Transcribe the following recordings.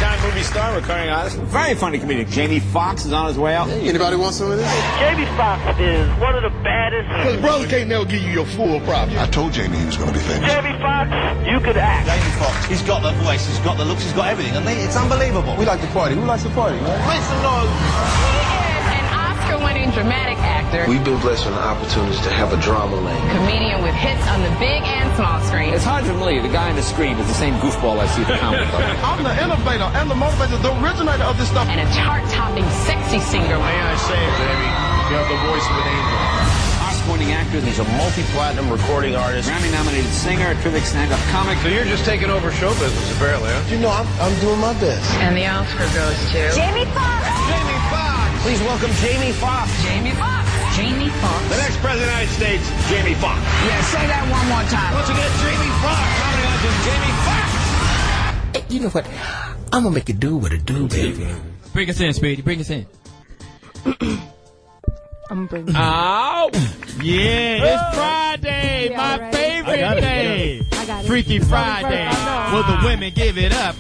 big-time movie star, recurring artist, very funny comedian. Jamie Foxx is on his way out. Hey, anybody want some of this? Jamie Foxx is one of the baddest. His brother can't never give you your full props. I told Jamie he was going to be famous. Jamie Foxx, you could act. Jamie Foxx, he's got the voice, he's got the looks, he's got everything, and it's unbelievable. We like to party. Who likes to party, right? Make some noise. Oscar-winning dramatic actor. We've been blessed with the opportunities to have a drama lane. Comedian with hits on the big and small screen. It's hard to believe the guy on the screen is the same goofball I see at the comic book. I'm the innovator and the motivator, the originator of this stuff. And a chart-topping sexy singer. May I say, baby, you have the voice of an angel. Oscar-winning actor, he's a multi-platinum recording artist, Grammy-nominated singer, terrific stand-up comic. So you're just taking over show business, apparently, huh? You know, I'm doing my best. And the Oscar goes to... Jamie Foxx. Jamie Foxx. Please welcome Jamie Foxx. Jamie Foxx. Jamie Foxx. The next president of the United States, Jamie Foxx. Yeah, say that one more time. Once again, Jamie Foxx. Comedy legend, Jamie Foxx. Hey, you know what? I'm gonna make it do what it do, baby. Bring us in, Speedy. Bring us in. I'm bringing. Oh, yeah, it's Friday, Yeah, my right. favorite day. I got it. Freaky Friday. Will the women give it up?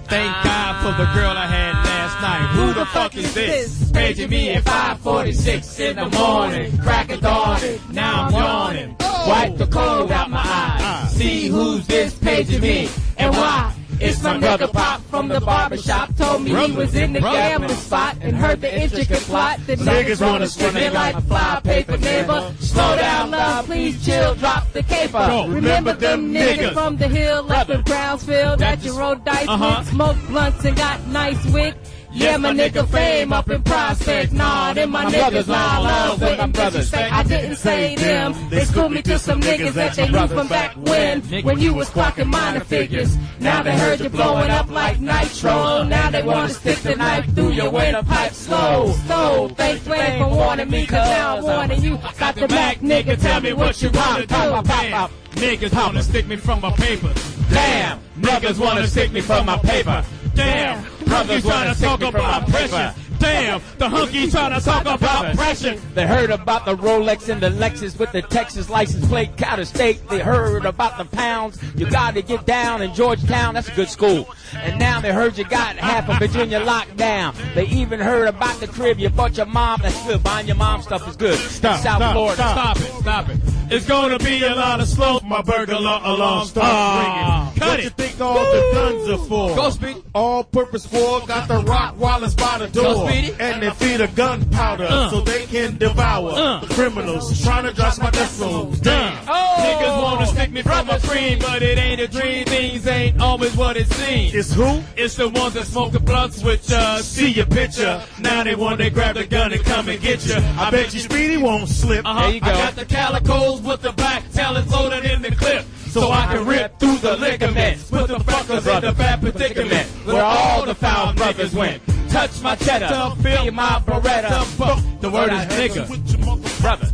Thank God for the girl I had last night. Who the fuck is this? Paging me at 5:46 in the morning. Crack of dawn. Now I'm yawning. Wipe the cold out my eyes. See who's this paging me and why. It's my nigga Pop from the barbershop. Told me he was in the gambling spot and heard the intricate plot. The niggas wanna strip me like a fly paper neighbor. Slow down, love, please chill, drop the caper. Remember them niggas from the hill, left in Brownsville that you rolled dice with, smoked blunts and got nice with. Yeah, my nigga Fame up in Prospect. Nah, them my niggas, nah, love with my brothers. I didn't say them. They schooled me to some niggas that they knew from back when you was clocking minor figures. Now they heard you blowing up like nitro. Now they wanna stick the knife through your windpipe slow. So, thanks Wayne for warning me, cause now I'm warning you. Got the Mack, nigga, tell me what you wanna do. Pop. Niggas wanna stick me from my paper. Damn, niggas wanna stick me from my paper. Damn, brothers wanna talk about pressure. Damn, the hunkies trying to talk about pressure. They heard about the Rolex and the Lexus with the Texas license plate out of state. They heard about the pounds. You gotta get down in Georgetown. That's a good school. And now they heard you got half of Virginia locked down. They even heard about the crib you bought your mom. That's good. Buying your mom stuff is good. South Florida. Stop it. It's gonna be a lot of slow. My burger alarm starts ringing. What you think all the guns are for? Go Speedy. All-purpose war got the rock Wallace by the door. Go Speedy. And they feed a gunpowder so they can devour criminals trying to drop my death rolls. Damn. Niggas wanna stick me from a dream, but it ain't a dream. Things ain't always what it seems. It's who? It's the ones that smoke the blunts with ya. See your picture. Now they want to grab the gun and come and get ya. I bet you Speedy won't slip. There you go. I got the calicos with the black talent loaded in the clip. So I can rip through the ligaments. Put the fuckers in the bad predicament where all the foul brothers went. Touch my cheddar, feel my Beretta. The word is nigga, brother.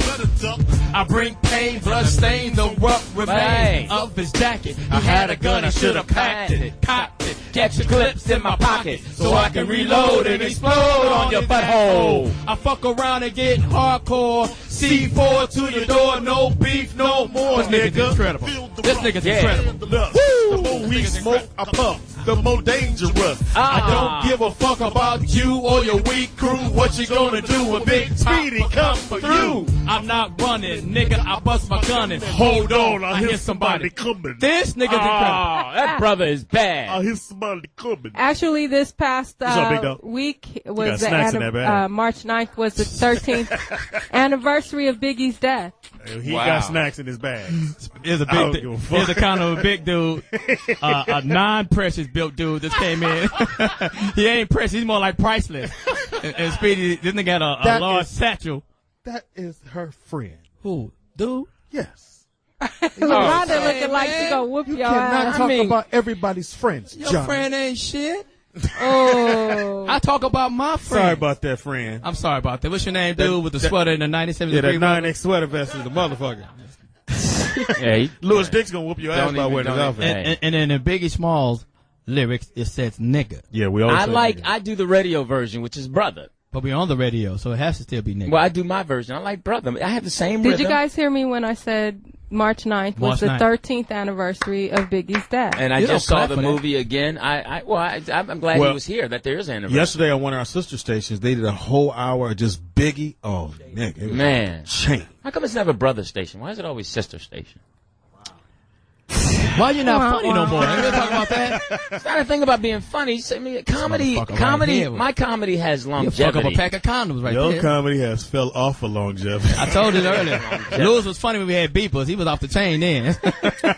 I bring pain, blood stain, the rough remains of his jacket. I had a gun, I should have packed it, cocked it. Catch the clips in my pocket so I can reload and explode on your butthole. I fuck around and get hardcore. C4 to your door, no beef, no more, nigga. Incredible. This nigga's incredible. The more we smoke, I puff. The more dangerous. I don't give a fuck about you or your weak crew. What you gonna do when Big Speedy come for you? I'm not running, nigga. I bust my gun and Hold on, I hear somebody coming. This nigga's incredible. That brother is bad. I hear somebody coming. Actually, this past week was the March 9th was the 13th anniversary of Biggie's death. He got snacks in his bag. Here's a big here's a kind of a big dude, a non-precious built dude that came in. He ain't precious, he's more like priceless. And Speedy, this nigga had a large satchel. That is her friend. Who? Dude? Yes. Rhonda looking like she gonna whoop your ass. Cannot talk about everybody's friends, Your John. friend ain't shit. Oh. I talk about my friend. Sorry about that, friend. I'm sorry about that. What's your name, dude, with the sweater and the 97 degree? Yeah, that 9X sweater vest is the motherfucker. Yeah, Louis Dix gonna whoop your ass by wearing his outfit. And in the Biggie Smalls lyrics, it says nigga. Yeah, we always I do the radio version, which is brother. But we're on the radio, so it has to still be nigga. Well, I do my version. I like brother. I have the same rhythm. Did you guys hear me when I said March 9th was the 13th anniversary of Biggie's death. And I just saw the movie again. I'm glad he was here, that there is an anniversary. Yesterday on one of our sister stations, they did a whole hour of just Biggie. Oh, Nick. It was man. Shame. How come it's never brother station? Why is it always sister station? Why you not funny no more? Ain't we talking about that? It's not a thing about being funny. I mean, comedy. My comedy has longevity. You fuck up a pack of condoms right there. Your comedy has fell off for longevity. I told you earlier. Lewis was funny when we had beepers. He was off the chain then.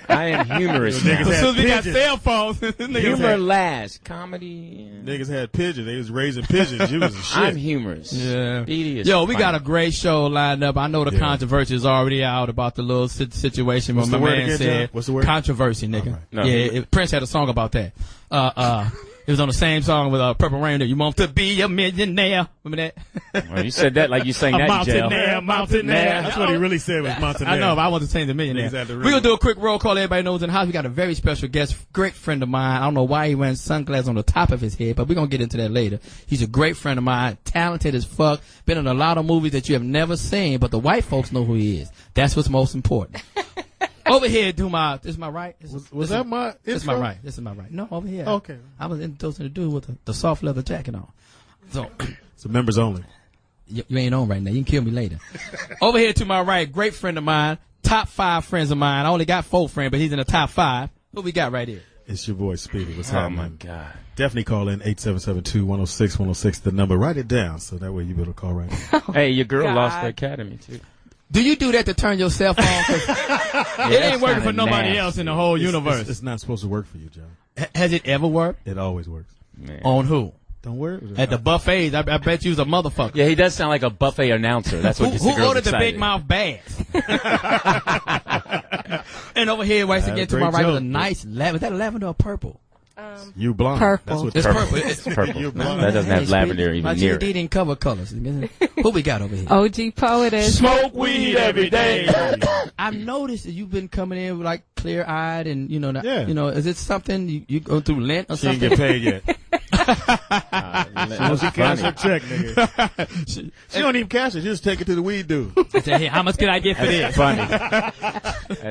I am humorous now. As soon as we got cell phones, humor lasts. Comedy. Niggas had pigeons. They was raising pigeons. You was a shit. I'm humorous. Yeah. Speedy is Yo, we funny. got a great show lined up. I know the controversy is already out about the little situation where my man said. What's the word? Controversy, nigga. Right. No. Yeah, Prince had a song about that. It was on the same song with Purple Rain. You want to be a millionaire? Remember that? Well, you said that like you sang that in jail. Mountaineer. That's what he really said was Mountaineer. I know, but I want to sing the millionaire. We're going to do a quick roll call. Everybody knows in the house. We got a very special guest, great friend of mine. I don't know why he wearing sunglasses on the top of his head, but we're going to get into that later. He's a great friend of mine, talented as fuck, been in a lot of movies that you have never seen, but the white folks know who he is. That's what's most important. Over here, this is my right. Was that my? This is my right. This is my right. No, over here. Okay. I was introducing the dude with the soft leather jacket on. So, it's members only. You ain't on right now. You can kill me later. Over here to my right, great friend of mine, top 5 friends of mine. I only got 4 friends, but he's in the top 5. Who we got right here? It's your boy Speedy. What's happening? Oh my God. Definitely call in 877-2-106-106. The number. Write it down so that way you better call right now. Hey, your girl lost the academy too. Do you do that to turn your cell phone? It ain't working for nobody else in the whole universe. It's not supposed to work for you, John. Has it ever worked? It always works. Man. On who? Don't worry. At the buffets. I bet you was a motherfucker. Yeah, he does sound like a buffet announcer. That's what gets the girls Who ordered excited. the big mouth bass? And over here, once again, to my right, with a nice lavender. Is that lavender or purple? You blonde. Purple. That's what It's purple. It's purple. You're No, blind. that doesn't have Hey, lavender Speedy, even near my GD it. didn't cover colors. Who we got over here? OG Poetess. Smoke weed every day. I've noticed that you've been coming in like clear-eyed and, you know, is it something you go through Lent or She something? didn't get paid yet. That's She cash her funny. check, nigga. She don't even cash it. She just take it to the weed dude. I said, hey, how much can I get for this? That's funny.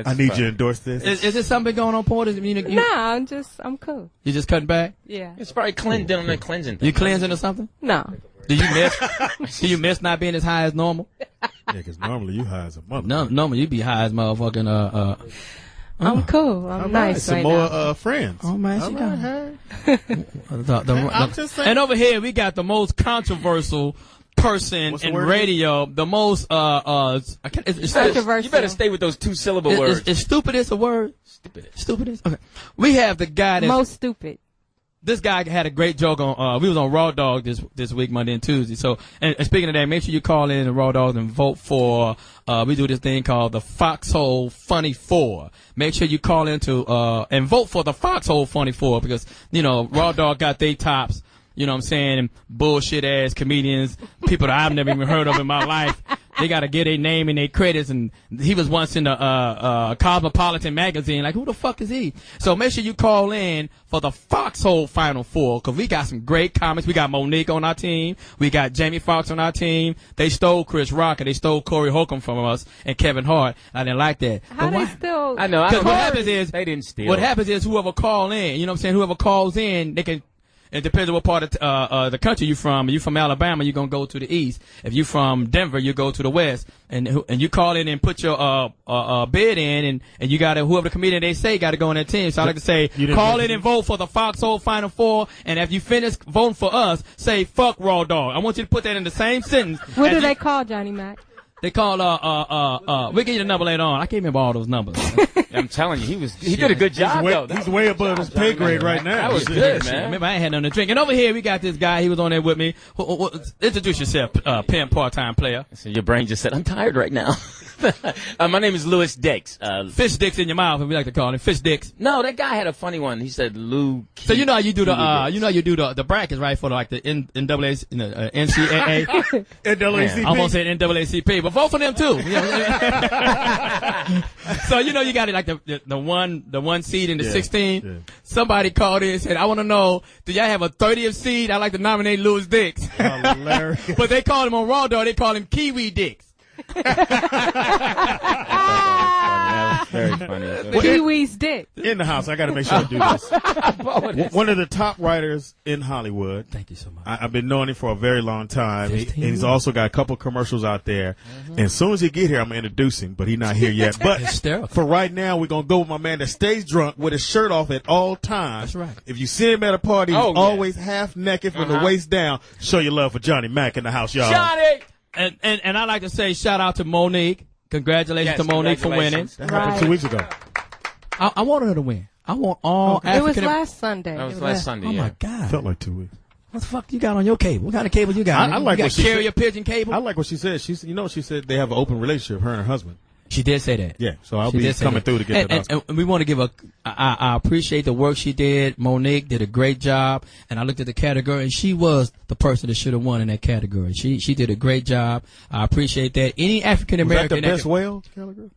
I need you to endorse this. Is there something going on, Porter? Nah, I'm cool. You just cutting back? Yeah. It's probably doing the cleansing thing. You cleansing or something? No. Do you miss not being as high as normal? Yeah, because normally you high as a mother. No, normally you be high as motherfucking I'm cool. I'm nice Some right more now. friends. Oh man, she got I'm just saying. And over here we got the most controversial person What's the in word radio. The most it's Controversial. You better stay with those 2-syllable words. Is stupidest a word? Stupidest. Okay. We have the guy that's Most stupid. This guy had a great joke on. We was on Raw Dog this week, Monday and Tuesday. So, and speaking of that, make sure you call in the Raw Dogs and vote for. We do this thing called the Foxxhole Funny 4. Make sure you call into and vote for the Foxxhole Funny 4 because Raw Dog got they tops. You know what I'm saying? Bullshit ass comedians, people that I've never even heard of in my life. They gotta get their name and their credits, and he was once in the Cosmopolitan magazine. Like, who the fuck is he? So make sure you call in for the Foxxhole Final 4, cause we got some great comics. We got Monique on our team. We got Jamie Foxx on our team. They stole Chris Rock and they stole Corey Holcomb from us and Kevin Hart. I didn't like that. How they still? I know. Cause what happens is they didn't steal. What happens is whoever call in, you know what I'm saying? Whoever calls in, they can. It depends on what part of the country you're from. If you're from Alabama, you're gonna go to the east. If you're from Denver, you go to the west. And you call in and put your bid in, and you gotta whoever the comedian they say gotta go on that team. So I like to say, call in and vote for the Foxxhole Final 4. And if you finish voting for us, say fuck Raw Dog. I want you to put that in the same sentence. What do they call Johnny Mack? They call we'll give you the number later on. I can't remember all those numbers. I'm telling you, he did a good job though. He's way above his pay grade right now. That was good, man. Remember, I ain't had nothing to drink. And over here, we got this guy. He was on there with me. Introduce yourself, pimp, part-time player. So your brain just said, I'm tired right now. My name is Louis Dix. Fish dicks in your mouth, as we like to call him. Fish dicks. No, that guy had a funny one. He said Lou. So you know how you do the brackets, right, for like the NCAA, NCAA. NAACP. I almost said NAACP, but vote for them too. So you got it like the one seed in the 16. Yeah. Somebody called in and said, I want to know, do y'all have a 30th seed? I'd like to nominate Louis Dix. Hilarious. But they call him on Raw Dog, they call him Kiwi Dix. Very funny. Pee-wee's dick. In the house, I got to make sure I do this. One of the top writers in Hollywood. Thank you so much. I've been knowing him for a very long time. And he's also got a couple commercials out there. And as soon as he get here, I'm going to introduce him, but he's not here yet. But for right now, we're going to go with my man that stays drunk with his shirt off at all times. That's right. If you see him at a party, he's always half naked from the waist down. Show your love for Johnny Mack in the house, y'all. Johnny! And I like to say shout out to Monique. Congratulations to Monique for winning. That happened 2 weeks ago. I wanted her to win. I want all African. It was last Sunday. That was last Sunday, Oh, my God. Felt like 2 weeks. What the fuck you got on your cable? What kind of cable you got? I like you what got she carrier said. pigeon cable? I like what she said. She said they have an open relationship, her and her husband. She did say that. Yeah, so I'll be coming through to get that. And we want to give I appreciate the work she did. Monique did a great job. And I looked at the category, and she was the person that should have won in that category. She did a great job. I appreciate that. Any African American. Was that the best whale category?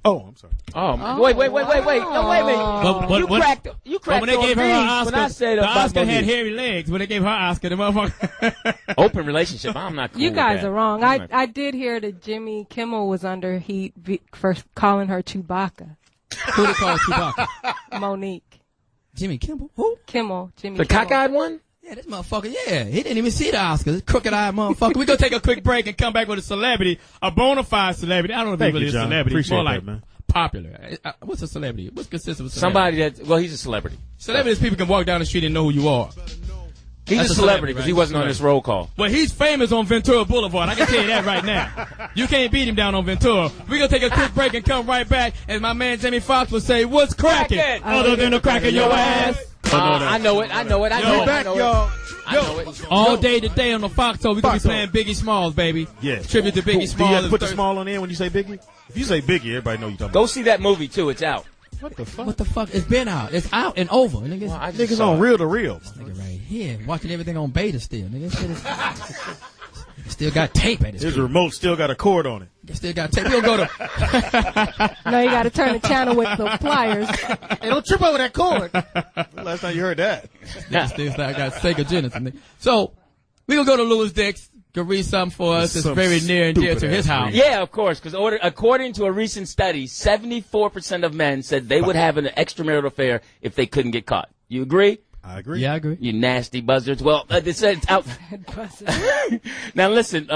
Oh, I'm sorry. Oh, wait. No, wait a minute. You cracked when they gave her an Oscar, when I said the Oscar had hairy legs. When they gave her Oscar, the motherfucker. Open relationship. I'm not cool You guys with that. are wrong. I did hear that Jimmy Kimmel was under heat for calling her Chewbacca. Who they call Chewbacca? Monique. Jimmy Kimmel? Who? Kimmel. Jimmy The Kimmel. cockeyed one? Yeah, this motherfucker, yeah. He didn't even see the Oscars. Crooked-eyed motherfucker. We're going to take a quick break and come back with a celebrity, a bona fide celebrity. I don't know if he's really a celebrity. Appreciate more that, like man. Popular. What's a celebrity? What's consistent with Somebody he's a celebrity. Celebrities, people can walk down the street and know who you are. He's That's a celebrity because he right? wasn't on this roll call. Well, he's famous on Ventura Boulevard. I can tell you that right now. You can't beat him down on Ventura. We're going to take a quick break and come right back. And my man Jamie Foxx will say, what's cracking? Other than a crack in your ass. I know it. Back, y'all. All day today on the Foxxhole, we're going to be playing Biggie Smalls, baby. Yeah. Tribute to Biggie Do you Smalls. have to put the small on in when you say Biggie? If you say Biggie, everybody know you talking Go about. see that movie, too. It's out. What the fuck? What the fuck? It's been out. It's out and over. Niggas, Well, I just Niggas saw on it. reel to reel. nigga right here watching everything on beta still. Nigga, shit is, still got tape at His remote still got a cord on it. it. Still got tape. You don't go to. No, you got to turn the channel with the pliers. Hey, don't trip over that cord. Last time you heard that. Still got Sega Genesis. Nigga. So we gonna go to Louis Dix. Can read something for us that's Some very near and dear to stupid his ass house. read. Yeah, of course, because according to a recent study, 74% of men said they would have an extramarital affair if they couldn't get caught. You agree? I agree. Yeah, I agree. You nasty buzzards. Well, they said it's out. Now listen,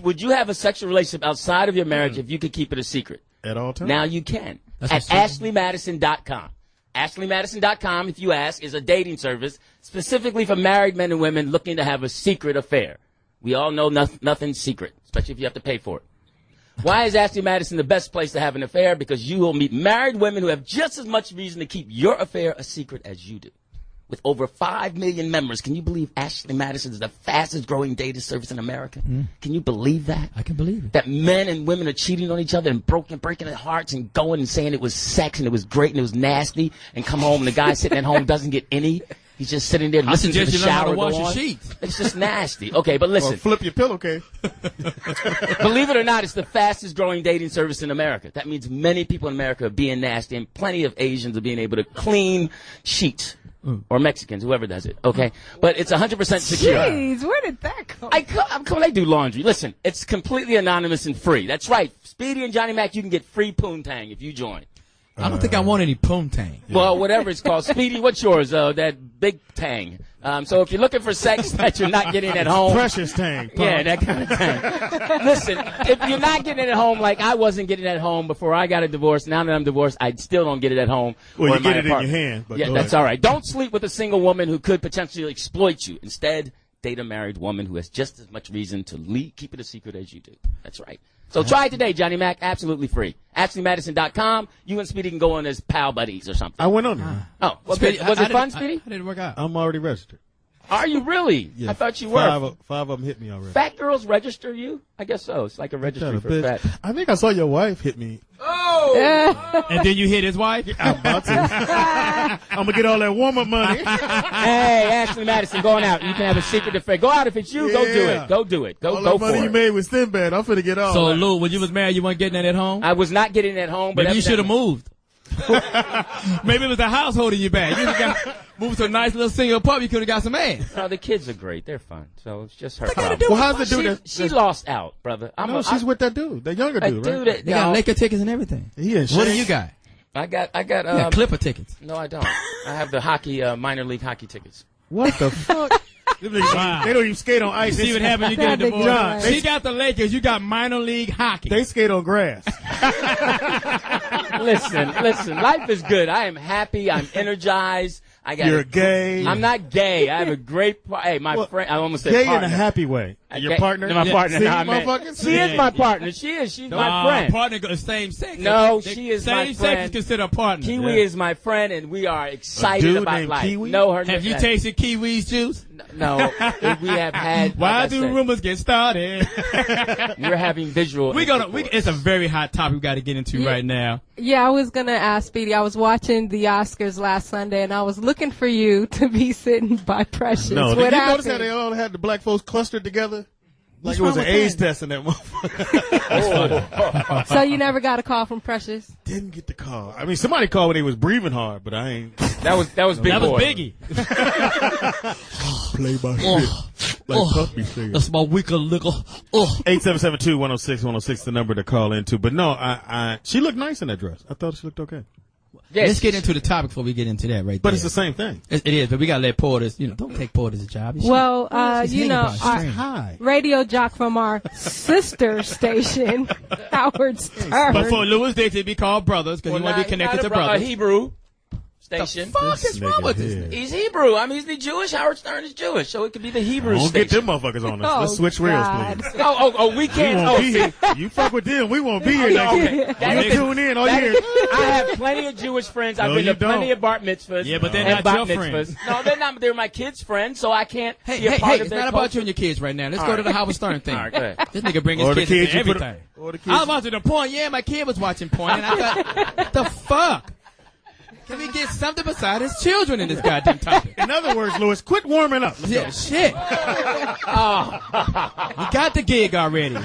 would you have a sexual relationship outside of your marriage if you could keep it a secret? At all times? Now you can. That's At what's AshleyMadison.com. AshleyMadison.com, if you ask, is a dating service specifically for married men and women looking to have a secret affair. We all know nothing's secret, especially if you have to pay for it. Why is Ashley Madison the best place to have an affair? Because you will meet married women who have just as much reason to keep your affair a secret as you do. With over 5 million members, can you believe Ashley Madison is the fastest growing dating service in America? Can you believe that? I can believe it. That men and women are cheating on each other and breaking their hearts and going and saying it was sex and it was great and it was nasty and come home and the guy sitting at home doesn't get any. He's just sitting there listening to the suggest you learn how shower to wash go your on. sheets. It's just nasty. Okay, but Or listen. flip your pillowcase. Believe it or not, it's the fastest growing dating service in America. That means many people in America are being nasty and plenty of Asians are being able to clean sheets. Or Mexicans, whoever does it, okay? But it's 100% secure. Jeez, where did that come from? They do laundry. Listen, it's completely anonymous and free. That's right. Speedy and Johnny Mack, you can get free poontang if you join. I don't think I want any poontang. Well, whatever it's called. Speedy, what's yours? That big tang. So if you're looking for sex that you're not getting at home. Precious tang. Yeah, that kind of thing. Listen, if you're not getting it at home like I wasn't getting it at home before I got a divorce, now that I'm divorced, I still don't get it at home. Well, or you get my it in apartment. your hand. But Yeah, go that's ahead. all right. Don't sleep with a single woman who could potentially exploit you. Instead, date a married woman who has just as much reason to keep it a secret as you do. That's right. So try it today, Johnny Mac. Absolutely free. AshleyMadison.com. You and Speedy can go on as pal buddies or something. I went on there. Oh, well, Speedy, was it fun, How Speedy? did it work out? I'm already registered. Are you really? Yeah. I thought you were. Five of them hit me already. Fat girls register you? I guess so. It's like a registry for Bitch. fat. I think I saw your wife hit me. And then you hit his wife? I'm about to. I'm going to get all that warm-up money. Hey, Ashley Madison, going out. You can have a secret affair. Go out if it's you. Go do Yeah. it. Go do it. Go All go that for money you it. made with Sinbad, I'm finna get all So, that. Lou, when you was married, you weren't getting that at home? I was not getting it at home, but Maybe you should have evidently- moved. Maybe it was the household in your bag. You got moved to a nice little single pub. You could have got some ass. No, the kids are great. They're fun. So it's just her problem. Well, how's the dude? She lost out, brother. She's with that dude, that younger dude, right? They got Laker tickets and everything. What do you got? I got Clipper tickets. No, I don't. I have the hockey, minor league hockey tickets. What the fuck? Wow. They don't even skate on ice. See what happened? You get a divorce. John, she got the Lakers. You got minor league hockey. They skate on grass. Listen. Life is good. I am happy. I'm energized. You're gay. I'm not gay. I have a great. Hey, my friend. I almost said gay partner. in a happy way. Your partner. My partner. See, motherfucker. She is my partner. She is. She's my friend. Partner goes same sex. No, she is my friend. Same sex is considered a partner. Kiwi is my friend, and we are excited about life. Kiwi? No, her. Have you tasted Kiwi's juice? No, we have had. Why do rumors get started? You're having visual. It's a very hot topic we got to get into right now. Yeah, I was gonna ask Speedy. I was watching the Oscars last Sunday, and I was looking for you to be sitting by Precious. No, did you notice how they all had the black folks clustered together? Like it was an AIDS test in that motherfucker. So you never got a call from Precious? Didn't get the call. I mean, somebody called when he was breathing hard, but I ain't. That was Big Boy. Was Biggie. Play my shit. Like Puppy said. That's my weaker liquor. 877-210-610, the number to call into. But no, she looked nice in that dress. I thought she looked okay. Yes. Let's get into the topic before we get into that right there. But it's the same thing. It is, but we got to let Porter's, don't take Porter's job. Well, our radio jock from our sister station, Howard Stern. But for Louis, they should be called brothers because you want to be connected to brothers. A Hebrew station. The fuck is wrong with this? He's Hebrew. I mean, he's the Jewish. Howard Stern is Jewish, so it could be the Hebrew Don't station. get them motherfuckers on us. Let's switch reels, please. We can't. You fuck with them, we won't be here next year. You tune in all year. I have plenty of Jewish friends. I've been to plenty of bar mitzvahs. Yeah, but they're not your friends. No, they're not. They're my kids' friends, so I can't be a part of their their it's not about you and your kids right now. Let's go to the Howard Stern thing. All right, go ahead. This nigga bring his kids into everything. I was watching the porn. Yeah, my kid was watching porn, and I thought, what the fuck? Can we get something beside his children in this goddamn topic? In other words, Louis, quit warming up. Yeah, shit. You got the gig already.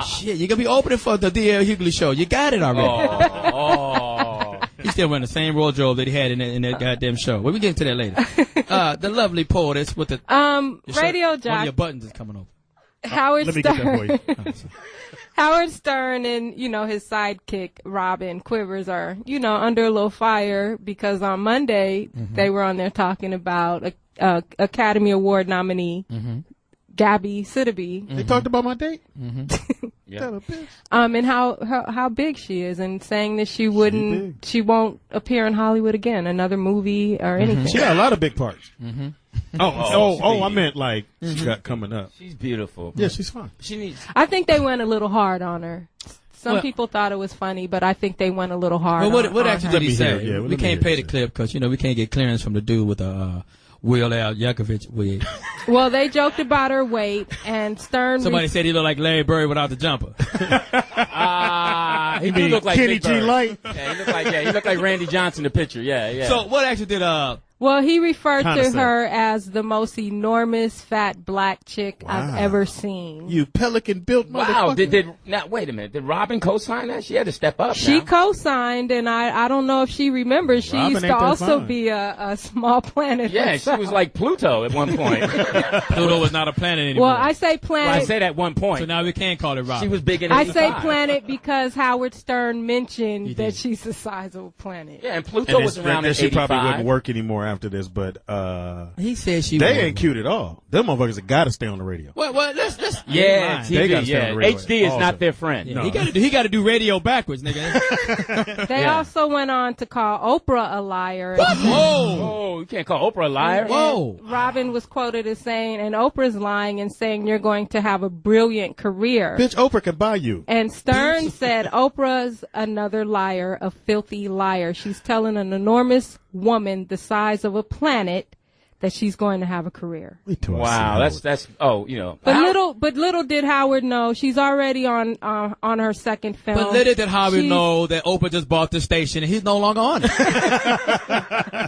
Shit, you're going to be opening for the D.L. Hughley show. You got it already. He's still wearing the same wardrobe that he had in that goddamn show. We'll get into that later. The lovely Poetess with the radio jock. One of your buttons is coming over. Howard Let me Stern. get that for you. Howard Stern and, his sidekick, Robin Quivers, are, under a little fire because on Monday they were on there talking about Academy Award nominee Gabby Sidibe. They talked about my date? Yeah. And how big she is, and saying that she won't appear in Hollywood again, another movie or anything. She got a lot of big parts. I meant like she got coming up. She's beautiful. Yeah, she's fine. I think they went a little hard on her. Some people thought it was funny, but I think they went a little hard. Well, what actually did he say? Yeah, we can't pay the clip because we can't get clearance from the dude with a Will Al Yankovic wig. Well, they joked about her weight, and Stern. Somebody said he looked like Larry Bird without the jumper. He do look like Kenny G. Light. Yeah, he looked like Randy Johnson, the pitcher. Yeah. So what actually did Well, he referred to her as the most enormous fat black chick I've ever seen. You pelican-built motherfucker. Wow. Now, wait a minute. Did Robin co-sign that? She had to step up. She co-signed, and I don't know if she remembers. She used to also be a small planet. Yeah, herself. she was like Pluto at one point. Pluto was not a planet anymore. Well, I say planet. Well, I said at one point. So now we can't call it Robin. She was big in 85. I say planet because Howard Stern mentioned that she's the size of a planet. Yeah, and Pluto was around at 85. She probably wouldn't work anymore after this, but he said she. They ain't cute at all. Them motherfuckers have got to stay on the radio. Well, let's yeah, TV, they gotta stay on the radio HD is not their friend. Yeah, no. He got to do radio backwards, nigga. They also went on to call Oprah a liar. What? Whoa! You can't call Oprah a liar. Whoa! Robin was quoted as saying, and Oprah's lying and saying you're going to have a brilliant career. Bitch, Oprah can buy you. And Stern said Oprah's another liar, a filthy liar. She's telling an enormous woman the size of a planet that she's going to have a career. Wow, that's But little did Howard know she's already on her second film. But little did Howard know that Oprah just bought the station and he's no longer on it.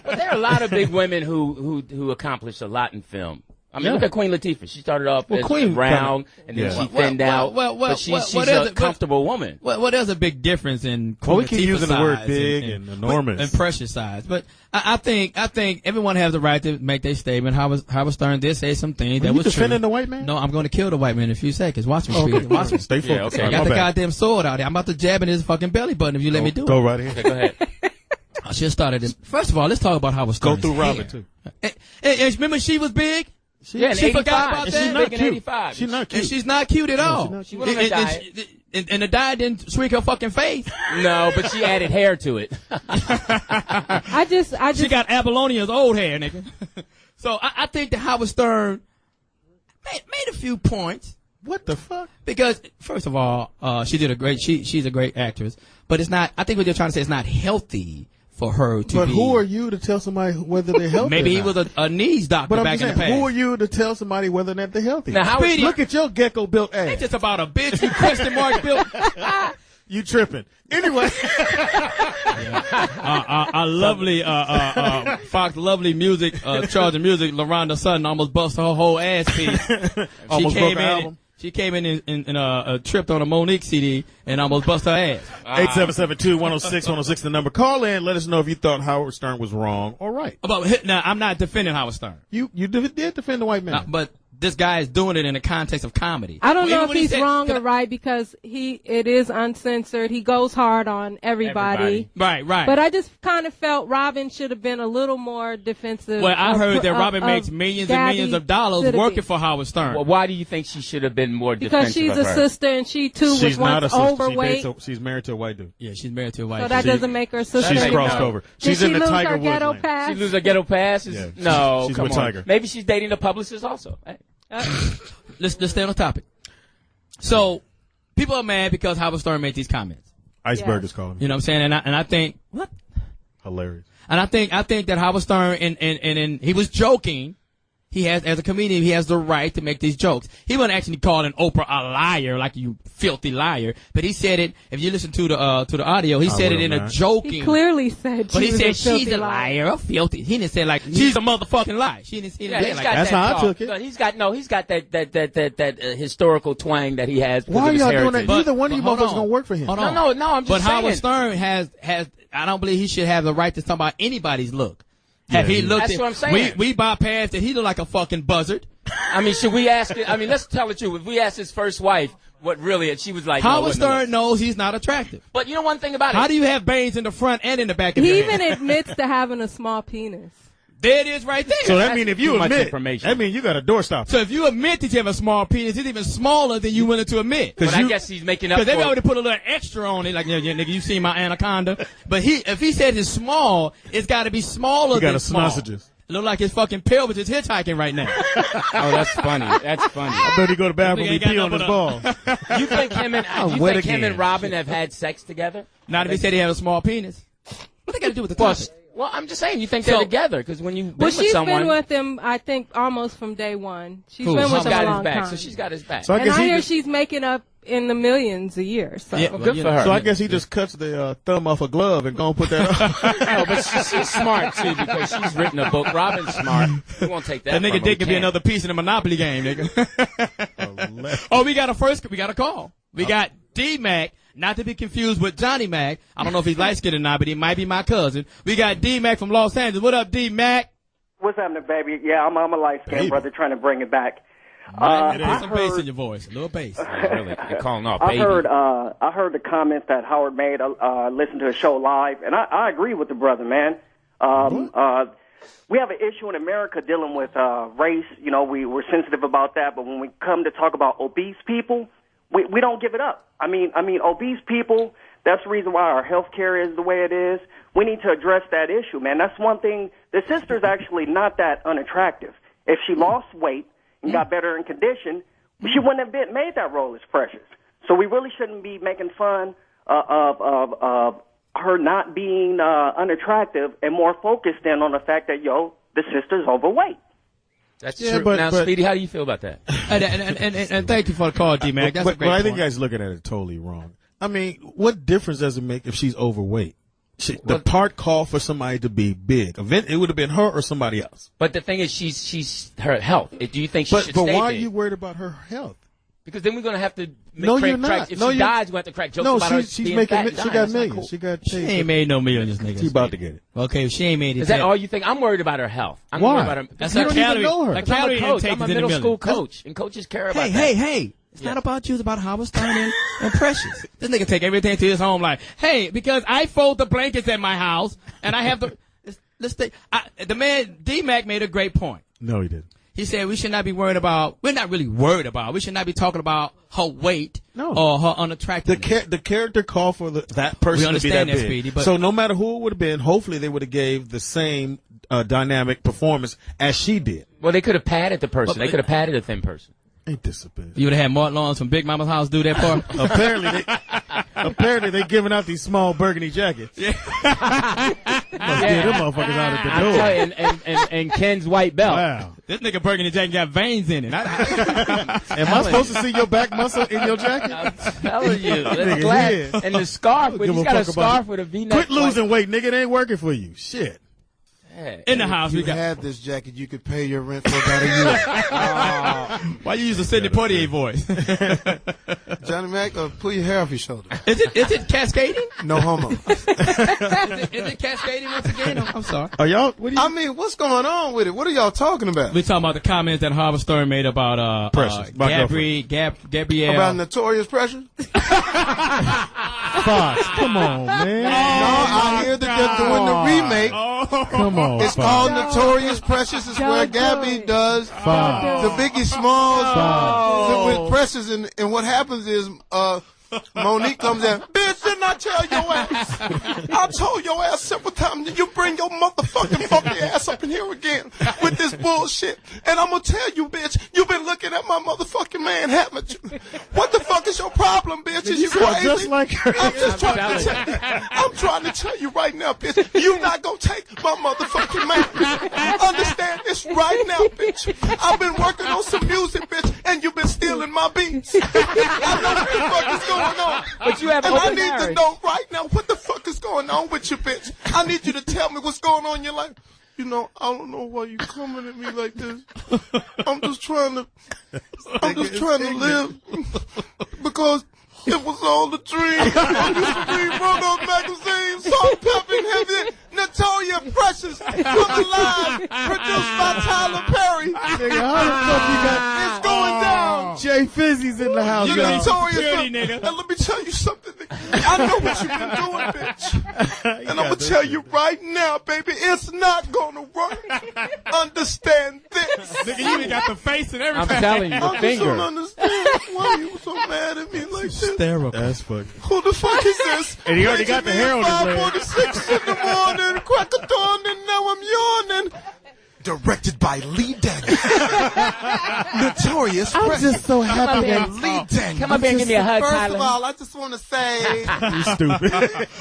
But there are a lot of big women who accomplish a lot in film. I mean, look at Queen Latifah. She started off as round, and then she thinned out. But she's a comfortable woman. Well, there's a big difference in Queen we keep Latifah using the word size big and enormous and precious size. But I think everyone has the right to make their statement. Howard Stern did say some things that was true. You defending the white man? No, I'm going to kill the white man in a few seconds. Watch me, Speedy. Watch me. Stay focused. I got the goddamn sword out there. I'm about to jab in his fucking belly button if you let me do it. Go right ahead. Okay, go ahead. I should have started it. First of all, let's talk about Howard Stern's Go through hair. Robin, too. And remember she was big? She forgot about that. She's not cute. 85. She's not cute. And she's not cute at all. She went on a diet. And the diet didn't shrink her fucking face. No, but she added hair to it. I just She got Apollonia's old hair, nigga. So I think that Howard Stern made a few points. What the fuck? Because first of all, she did she's a great actress, but it's not. I think what you're trying to say is not healthy for her to be. But who are you to tell somebody whether they're healthy? Maybe he was a knees doctor back in the past. Who are you to tell somebody whether or not they're healthy? Now, look at your gecko built ass. Ain't just about a bitch you question mark built. You tripping. Anyway. Our lovely Fox lovely music, charging music, LaRonda Sutton almost bust her whole ass piece. Almost broke her album. She came in a tripped on a Monique CD and almost bust her ass. 877-2-106-106, the number. Call in. Let us know if you thought Howard Stern was wrong or right. Now, I'm not defending Howard Stern. You did defend the white man. But this guy is doing it in the context of comedy. I don't know if he's wrong or right because it is uncensored. He goes hard on everybody. Right. But I just kind of felt Robin should have been a little more defensive. Well, I heard that Robin makes millions and millions of dollars working for Howard Stern. Well, why do you think she should have been more defensive? Because she's a sister and she too was once overweight. She's married to a white dude. Yeah, she's married to a white dude. So that doesn't make her a sister. She's crossed over. She's in the Tiger Woods lane. Pass? She lose her ghetto pass? Yeah, no, she's come with on. Tiger. Maybe she's dating the publicist also. Hey. Let's stay on the topic. So people are mad because Howard Stern made these comments. Iceberg is calling me. You know what I'm saying? And I think what? Hilarious. And I think that Howard Stern and he was joking. He has, as a comedian, he has the right to make these jokes. He wasn't actually calling Oprah a liar, like you filthy liar. But he said it. If you listen to the audio, he said it in a joking. He clearly said. But he said she's a liar, a filthy. He didn't say like she's a motherfucking lie. She didn't say like that. That's how I took it. He's got that historical twang that he has. Why are y'all doing that? But, neither one of you motherfuckers gonna work for him. No, I'm just But saying. Howard Stern has. I don't believe he should have the right to talk about anybody's look. Have he looked That's what I'm saying. We bypassed it. He looked like a fucking buzzard. I mean, should we ask it? I mean, let's tell the truth. If we asked his first wife what really, she was like, Howard Stern knows he's not attractive. But you know one thing about it. How do you have bangs in the front and in the back of your He head? even admits to having a small penis. There it is right there. So that means if you admit, information. that means you got a doorstop. So if you admit that you have a small penis, it's even smaller than you willing to admit. But I guess he's making up for Because it. they already put a little extra on it, like, yeah, nigga, you seen my anaconda. But if he said it's small, it's got to be smaller than small. sausages. Look like his fucking pelvis is hitchhiking right now. Oh, that's funny. That's funny. I bet he go to the bathroom and Nigga ain't pee got on his nothing ball. You think him and Robin have had sex together? Not if he said he had a small penis. What they got to do with the topic? Well, I'm just saying, you think they're together because when you been with she's someone, been with him, I think, almost from day one. She's Cool. been with she's him got a his long back, time. so she's got his back. So I And guess I he hear just, she's making up in the millions a year. So. Yeah, Well, good for her. so I guess he just cuts the thumb off a glove and go and put that on. No, but she's smart too because she's written a book. Robin's smart. He won't take that. That nigga from her. dick could be another piece in the Monopoly game, nigga. Oh, we got a call. We got D-Mac, not to be confused with Johnny Mac. I don't know if he's light-skinned or not, but he might be my cousin. We got D-Mac from Los Angeles. What up, D-Mac? What's happening, baby? Yeah, I'm a light-skinned brother trying to bring it back. Put some bass in your voice, a little bass. Really, you're calling out I baby. heard the comments that Howard made. Listened to a show live, and I agree with the brother, man. We have an issue in America dealing with race. You know, we're sensitive about that, but when we come to talk about obese people, we don't give it up. I mean, obese people. That's the reason why our health care is the way it is. We need to address that issue, man. That's one thing. The sister's actually not that unattractive. If she lost weight and got better in condition, she wouldn't have made that role as Precious. So we really shouldn't be making fun of her not being unattractive and more focused in on the fact that, the sister's overweight. That's true. Now, Speedy, how do you feel about that? And thank you for the call, D-Mac. That's a great But I think point. you guys looking at it totally wrong. I mean, what difference does it make if she's overweight? The part called for somebody to be big. It would have been her or somebody else. But the thing is, she's her health. Do you think she should stay But why big? are you worried about her health? Because then we're going to have to No, you're not. crack. If she dies, we're going to have to crack jokes about her she's being making. fat and She dying. got That's not millions. cool. She got. She ain't made no millions, nigga. She about to get it. Okay, she ain't made it. Is that all you think? I'm worried about her health. I'm Why? worried about her. That's You her don't even calorie. know her. Her I'm a calorie coach. intake I'm a is in the middle school millions. coach, and coaches care about that. Hey. It's not about you. It's about Howard Stern and Precious. This nigga take everything to his home like, hey, because I fold the blankets at my house and I have the. Let's take. The man D-Mac made a great point. No, he didn't. He said we should not be worried about. We're not really worried about. We should not be talking about her weight or her unattractiveness. The character called for that person We understand to be that, that big. Speedy, but So no matter who it would have been, hopefully they would have gave the same dynamic performance as she did. Well, they could have padded the person. They could have padded a thin person. Ain't this a bitch? You would have had Mark Lawrence from Big Mama's house do that part. Apparently they giving out these small burgundy jackets. Yeah. Must get them motherfuckers out at the door. And Ken's white belt. Wow. This nigga burgundy jacket got veins in it. Am I supposed to see your back muscle in your jacket? I'm telling you. Nigga, Glad. yeah. And the scarf. Give He's a got a fuck about scarf you. with a V-neck. Quit losing weight, nigga. It ain't working for you. Shit. In the house, If we you got. had this jacket, you could pay your rent for about a year. Why you use the Sidney Poitier voice? Johnny Mack, pull your hair off your shoulder. Is it cascading? No homo. Is it cascading once again? I'm sorry. Are y'all? I mean, what's going on with it? What are y'all talking about? We're talking about the comments that Howard Stern made about Precious, my Gabrielle. About Notorious Precious? Fox, come on, man. No, I hear that they're doing the remake. Come on, It's Fox. called Notorious Precious. It's where Gabby does the Biggie Smalls with Precious, and what happens is Monique comes in. Bitch, didn't I tell your ass? I told your ass several times that you bring your motherfucking funky ass up in here again with this bullshit. And I'm gonna tell you, bitch, you've been looking at my motherfucking man, haven't you? What the fuck is your problem, bitch? Is you crazy? Just like her. I'm trying to tell you right now, bitch. You not gonna take my motherfucking man. Understand this right now, bitch. I've been working on some music, bitch, and you've been stealing my beats. I know what the fuck is going on. But you have and I open need to marriage. know right now what the fuck is going on with you, bitch. I need you to tell me what's going on in your life. You know, I don't know why you coming at me like this. I'm just trying to live because it was all a dream. I used to read Rono magazine, Salt, Pepper, and Heavy, Notorious Precious, Come Alive, produced by Tyler Perry. Nigga, how the fuck you got? It's going down. Jay Fizzy's in the house, You y'all. Notorious, dirty nigga. And let me tell you something, nigga. I know what you've been doing, bitch. And I'm gonna tell you right now, baby, it's not gonna work. Understand this. Nigga, you even got the face and everything. I'm telling you, the I just finger. don't understand why you so mad at me like this. Hysterical. That's fucking. Who the fuck is this? And he already got the hair on his leg. 5:46 in the morning, crack a dawn, and now I'm yawning. Directed by Lee Daniels. Notorious I'm Precious. just so happy that Lee Daniels. Come up here and give me a hug, First Tyler. of all, I just want to say you stupid.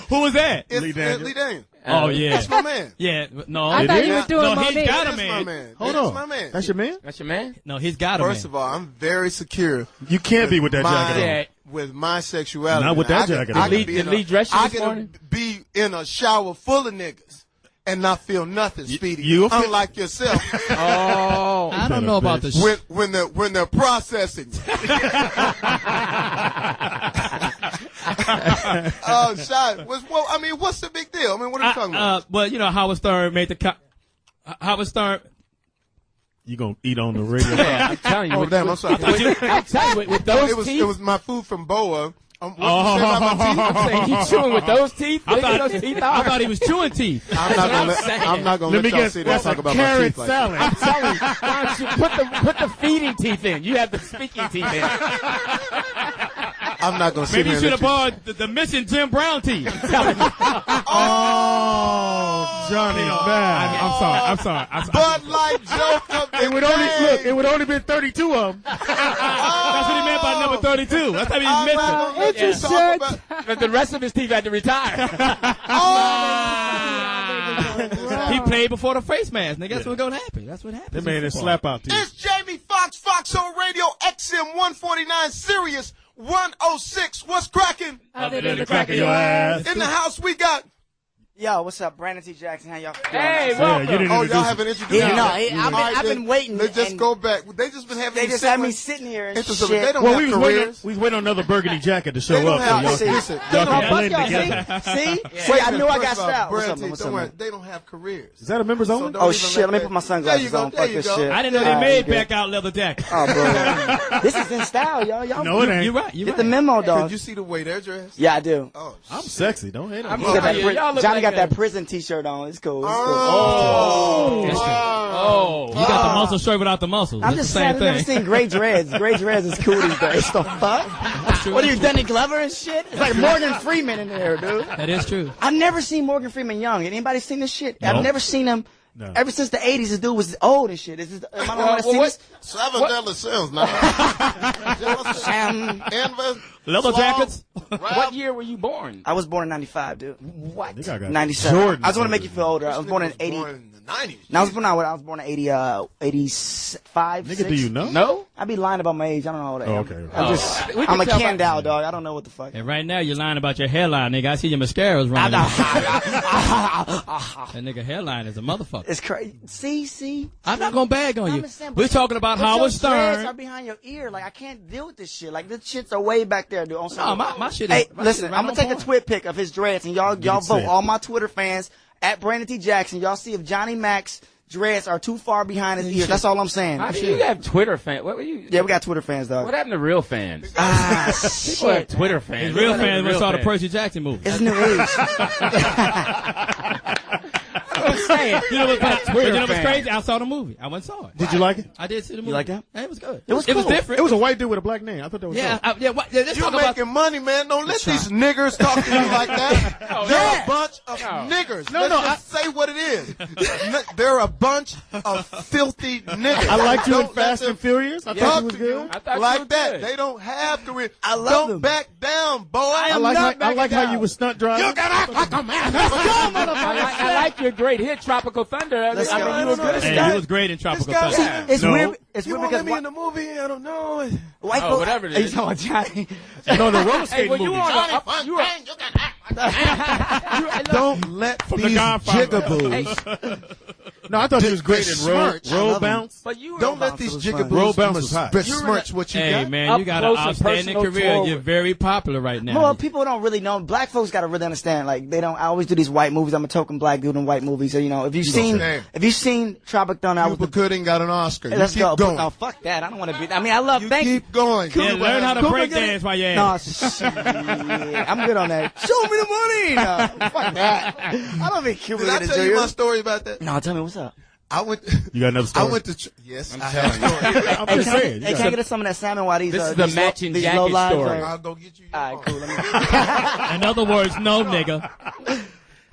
Who was that? it's Lee Daniels. Lee Daniels. Oh yeah. That's my man. Yeah. No. I thought he was doing no, Monique. he's got a That's my man. man. Hold That's on. my man. That's your man? That's your man? No, he's got a man. First of all, I'm very secure You can't be with that jacket on. Yeah. with my sexuality. Not with Now, that jacket I on. can Did be in Lee a- dress you I this can morning? be in a shower full of niggas and not feel nothing, Speedy. you feel- Unlike yourself, Oh. I don't know about this. when they're processing. Oh, shot. Well, I mean, what's the big deal? I mean, what are you talking about? Well, you know, Howard Stern made the Howard Stern. You gonna eat on the radio? Yeah, I'm telling you. Oh, damn, I'm sorry. I'm telling you, with those teeth. It was my food from Boa. What you say about my teeth? I'm saying he chewing with those teeth. I thought, those teeth I thought he was chewing teeth. I'm not gonna saying. let y'all see that talk about my teeth like that. I'm telling you, why don't you put the feeding teeth in? You have the speaking teeth in. I'm not gonna sit Maybe here you and should have let you. bought the missing Jim Brown teeth. Oh, Johnny bad. I'm sorry. Bud Light joke of the It would only day. look. It would only been 32 of them. That's what he meant by number 32. That's how he's missing. It's a shirt. But the rest of his teeth had to retire. He played before the face mask, nigga. That's what's gonna happen. That's what They happened. made it slap out to you. It's Jamie Foxx, Foxxhole Radio, XM 149, Sirius 106. What's cracking? Other than the Crack in your ass. In the house, we got Yo, what's up? Brandon T. Jackson. How y'all doing? Hey, welcome. You didn't Oh, introduce y'all him. haven't introduced Yeah, no, me. I've been waiting. Let's just and go back. They just been having They me just sit had me with- sitting here and Interesting. shit. They don't Well, have we was careers. waiting on another burgundy jacket to show They don't up. have- so y'all listen, y'all they can don't blend y'all. together. See? Wait See, I a knew minute, I got first of all, style. Brad What's T, up? don't worry, they don't have careers. Is that a members So only? don't Oh, even shit. let Let me that- put my There sunglasses you go, on. there Fuck you this go. shit. I didn't know they made back out leather jackets. Oh, bro. This is in style, y'all. Y'all No, it ain't. You're right. You're get right. the memo, Could dog. you see the way they're dressed? Yeah, I do. Oh, I'm sexy. Don't hate on me. He got that yeah, pri- y'all look Johnny like got a- that prison T-shirt on. It's cool. It's cool. Oh. Oh. You got the muscle shirt without the muscles. I'm It's just the saying, same I've never thing. seen Gray Dreads. Gray Dreads is cool these days. The fuck? What are you, Danny Glover and shit? It's like Morgan Freeman in there, dude. That is true. I've never seen Morgan Freeman young. Anybody seen this shit? Nope. I've never seen him. No. Ever since the 80s, this dude was old and shit. Am I the only one that seen this? Seven deadly sins now. Sam. Envy. Leather Sloth, jackets. What year were you born? I was born in 95, dude. What? 97. Jordans I just want to make you feel older. I was born in 80. Born in the 90s. No, I was born in 85. Nigga, 6. do you know? No? I be lying about my age. I don't know all that. Oh, okay. I'm a Ken Dow, dog. I don't know what the fuck. And right now you're lying about your hairline, nigga. I see your mascara's running. That nigga hairline is a motherfucker. It's crazy. See? I'm not gonna bag on I'm you. just saying, We're talking about but Howard your dreads Stern. are behind your ear. Like, I can't deal with this shit. Like, this shits are way back there, dude. No, my shit is. Hey, my listen, shit right I'm on gonna take a point. twit pic of his dreads, and y'all it vote. said. All my Twitter fans at Brandon T. Jackson. Y'all see if Johnny Mack's dreads are too far behind his ears. That's all I'm saying. How do you have Twitter fans? What were you? Yeah, we got Twitter fans, dog. What happened to real fans? Ah, People have shit. Twitter fans. His real What happened fans to went real saw the fans? Percy Jackson movie. It's new age. I'm saying. You know what's Twitter fans. crazy? I saw the movie. I went and saw it. Did you like it? I did see the movie. like that? Hey, it was good. It was It was cool. different. It was a white dude with a black name. I thought that was Yeah, dope. let's You're talk about. making money, man. Don't let these niggers talk to you like that. They're a bunch of niggers. No, Let's no, just say what it is. They're a bunch of filthy niggers. I liked you in Don't let Fast them and Furious. I thought talk you was to you good. I thought you like were that. good. They don't have careers. I love Don't them. back down, boy. I like how you was stunt driving. You can act like a man. I like your great hit, Tropical Thunder. Let's I go. mean, you were good. Hey, he was great in Tropical guy- Thunder. It's No. weird. It's You weird won't because let me in the movie? I don't know. white Oh, folks. whatever it Are you is. talking about Johnny? No, the roller Hey, skate well, movie. you on you are, Don't let From The these Godfather. jigaboos. No, I thought he was great in Besmirch. Roll love him. Bounce. but you were Don't let Bounce these was fun. Roll jigaboos Bounce was hot. besmirch what you Hey, got. man, Up you got close an and outstanding personal career. forward. You're very popular right now. Well, people don't really know. Black folks got to really understand. Like, they don't. I always do these white movies. I'm a token black dude in white movies. So, you know, if you've seen Tropic Thunder, I was Cuba Gooding got an Oscar. Hey, You let's keep go. going. No, fuck that. I don't want to be. I mean, I love. You Thank keep going. Yeah, Cuba learn has how to Cuba break Gooding. dance while you're No, at it. shit. I'm good on that. Show me the money. No, fuck that. I don't think Cuba Did I Gooding tell you my Jr. story about that? No, tell me what's up. I went. You got another story? I went to. Yes, I telling have a story. I'm Hey, just can I, saying. hey, can I get us some of that salmon while these This is the these matching these jacket low lives story. are- I'll go get you. All right, cool. Let me. In other words, no, nigga.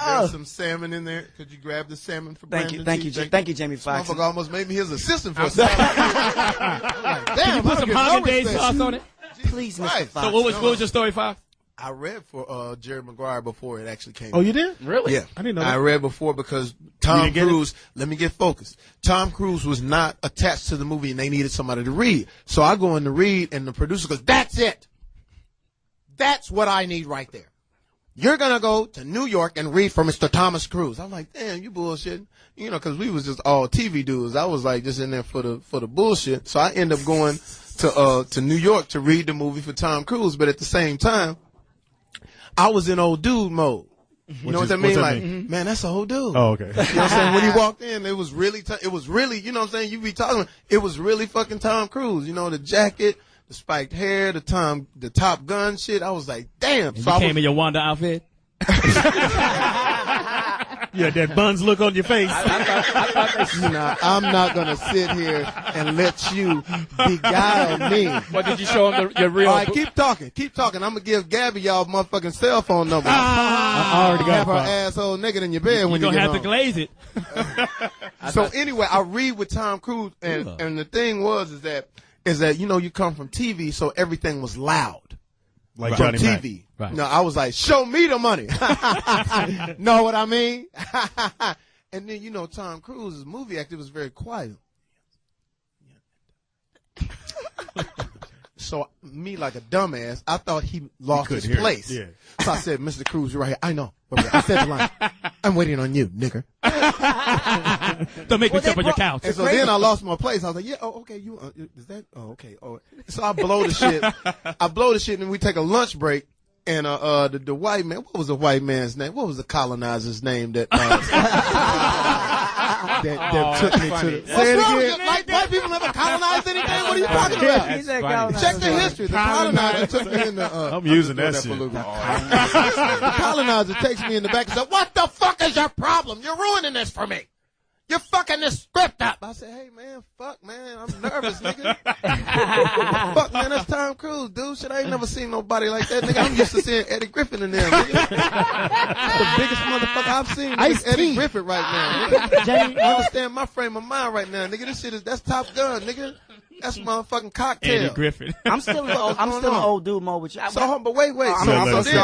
There's some salmon in there. Could you grab the salmon for Thank you, Brandon? thank you, Jamie Foxx. Motherfucker almost made me his assistant for a second. Like, damn, You put I some don't get no holiday respect. sauce on it. Please, Mr. Right. Fox. So what was your story, Fox? I read for Jerry Maguire before it actually came. Oh, you did? Really? Yeah, I didn't know I that. read before because Tom didn't get it? Cruise. Let me get focused. Tom Cruise was not attached to the movie, and they needed somebody to read. So I go in to read, and the producer goes, "That's it. That's what I need right there. You're gonna go to New York and read for Mr. Thomas Cruise." I'm like, "Damn, you bullshitting." You know, because we was just all TV dudes. I was like just in there for the bullshit. So I end up going to New York to read the movie for Tom Cruise, but at the same time, I was in old dude mode. You know what that means? Like, man, that's an old dude. Oh, okay. You know what I'm saying? When he walked in, it was really, you know what I'm saying? You be talking, it was really fucking Tom Cruise. You know, the jacket, the spiked hair, the Top Gun shit. I was like, damn. You So I came was, in your Wanda outfit. You had that buns look on your face. I'm not gonna sit here and let you beguile me. What did you show him your real? All right, keep talking. I'm gonna give Gabby y'all motherfucking cell phone number. I already got have her five. asshole naked in your bed You're when you gonna get have to home. glaze it. So anyway, I read with Tom Cruise, and the thing is that you know you come from TV, so everything was loud. Like From Johnny Mack. TV. Right. No, I was like, show me the money. Know what I mean? And then, you know, Tom Cruise's movie actor was very quiet. So me, like a dumbass, I thought he lost his couldn't hear it. place. Yeah. So I said, "Mr. Cruise, you're right here." I know. I said the line. I'm waiting on you, nigga. Don't make me jump on your couch. And so then I lost my place. I was like, yeah, oh, okay, you, is that, oh, okay. Oh. So I blow the shit. And we take a lunch break. And, the white man, what was the white man's name? What was the colonizer's name that, that took me to the, say it again. Like, white people never colonized anything? What are you talking about? Check the history. The colonizer took me in the, I'm using that shit. The colonizer takes me in the back and says, what the fuck is your problem? You're ruining this for me. You're fucking this script up. I said, hey, man, fuck, man. I'm nervous, nigga. Fuck, man, that's Tom Cruise, dude. Shit, I ain't never seen nobody like that, nigga. I'm used to seeing Eddie Griffin in there, nigga. The biggest motherfucker I've seen is Eddie Griffin right now, nigga. You understand my frame of mind right now, nigga. This shit is, that's Top Gun, nigga. That's motherfucking cocktail. Eddie Griffin. I'm still in old dude mode with you. So, but wait. So then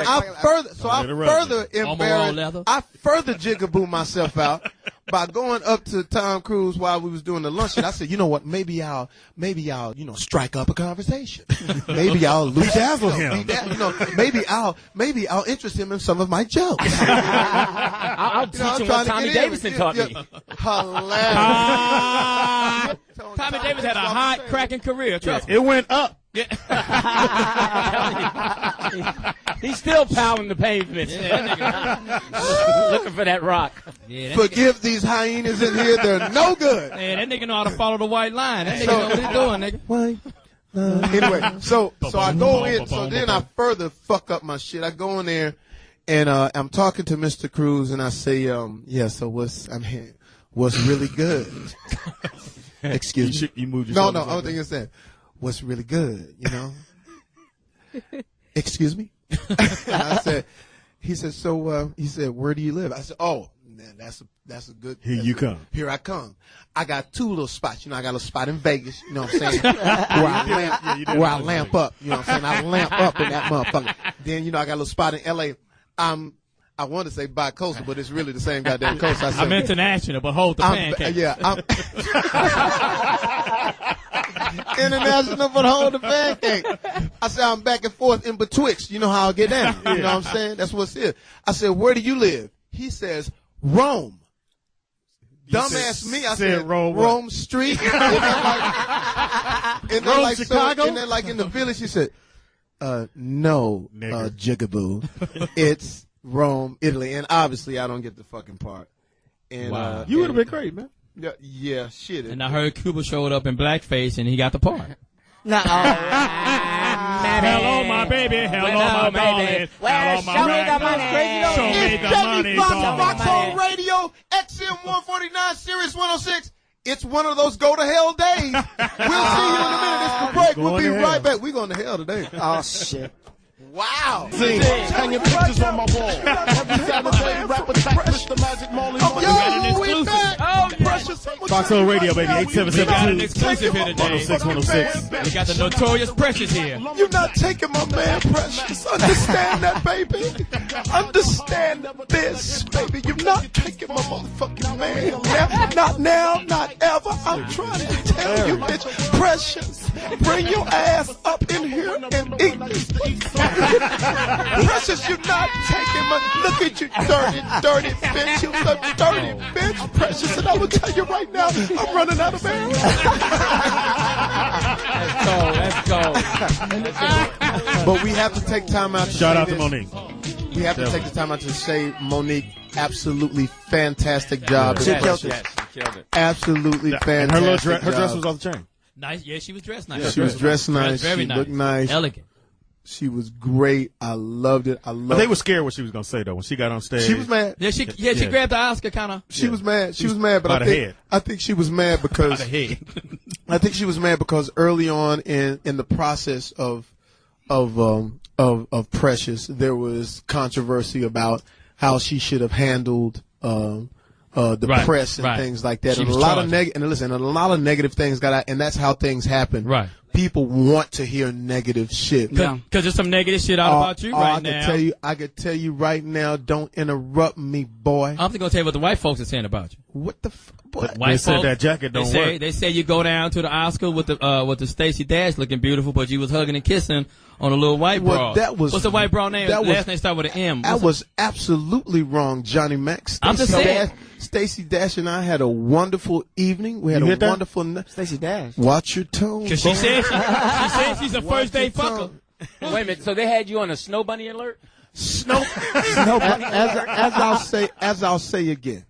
I further jigaboo myself out by going up to Tom Cruise while we was doing the lunch. And I said, you know what? Maybe I'll, strike up a conversation. Maybe I'll lose him. Maybe I'll interest him in some of my jokes. I'll teach him what Tommy Davidson taught me. Hilarious. Tommy Davis had a hot, cracking career. Trust me. It went up. Yeah. He's still pounding the pavement. Looking for that rock. Yeah, Forgive these hyenas in here. They're no good. Man, that nigga know how to follow the white line. That nigga know what he's doing, nigga. White. Anyway, so I go in. So then I further fuck up my shit. I go in there, and I'm talking to Mr. Cruz, and I say, yeah. So what's really good? Excuse me. You moved No, yourself. I don't think it's that. What's really good, Excuse me? He said, where do you live? I said, oh, man, that's a good. Here I come. I got two little spots. I got a spot in Vegas, you know what I'm saying? where I lamp up, you know what I'm saying? I lamp up in that motherfucker. Then, I got a little spot in LA. I want to say bi-coastal, but it's really the same goddamn coast. I'm international, but hold the pancake. I'm international, but hold the pancake. I said, I'm back and forth in betwixt. You know how I get down. You know what I'm saying? That's what's here. I said, where do you live? He says, Rome. Dumbass me. I said, Rome Street. And then Chicago? And then in the village, he said, no, jigaboo. It's Rome, Italy, and obviously I don't get the fucking part. And wow. You would have been great, man. Yeah, shit. And I heard Cuba showed up in blackface and he got the part. Hello, my baby. Hello, my darling. Well, show me the money. It's Jamie Foxx, Foxxhole Radio, XM 149, Series 106. It's one of those go to hell days. We'll see you in a minute. It's the break. We'll be right back. We're going to hell today. Oh, shit. Wow. Hanging pictures on my wall. Every Saturday, rap attack, Mr. Magic Molly. We back. Precious. Foxxhole Radio, baby. 877. We got an exclusive here today. 106. We got the Notorious Precious here. You're not taking my man, Precious. Understand that, baby. Understand this, baby. You're not taking my motherfucking man. Not now, not ever. I'm trying to tell you, bitch. Precious, bring your ass up in here and eat this. Precious, you're not taking my. Look at you, dirty bitch. You a dirty bitch, Precious. And I will tell you right now, I'm running out of air. Let's go. But we have to take time out. Shout out to Monique. We have to take the time out to say, Monique, absolutely fantastic job. She killed it. Absolutely fantastic. And her dress was off the chain. Nice. Yeah, she was dressed nice. She was dressed nice. Very she nice. looked nice. Elegant. She was great. I loved it. But they were scared what she was going to say, though, when she got on stage. She was mad. Yeah, she grabbed the Oscar kind of. She was mad. She was mad, but I think she was mad because I think she was mad because early on in the process of Precious, there was controversy about how she should have handled the press and things like that. And a lot of negative things got out, and that's how things happen. Right. People want to hear negative shit. Because there's some negative shit out about you right now. I could tell you right now, don't interrupt me, boy. I'm just going to tell you what the white folks are saying about you. What the what? They said that jacket don't work. They say you go down to the Oscar with the Stacey Dash looking beautiful, but you was hugging and kissing on a little white bra. What's the white bra name? Last name start with an M. That was absolutely wrong, Johnny Mack. I'm just saying. Stacey Dash and I had a wonderful evening. We had a wonderful night. Stacey Dash. Watch your tone. Because she said she's a first day fucker. Wait a minute. So they had you on a snow bunny alert? Snow bunny. As I'll say again.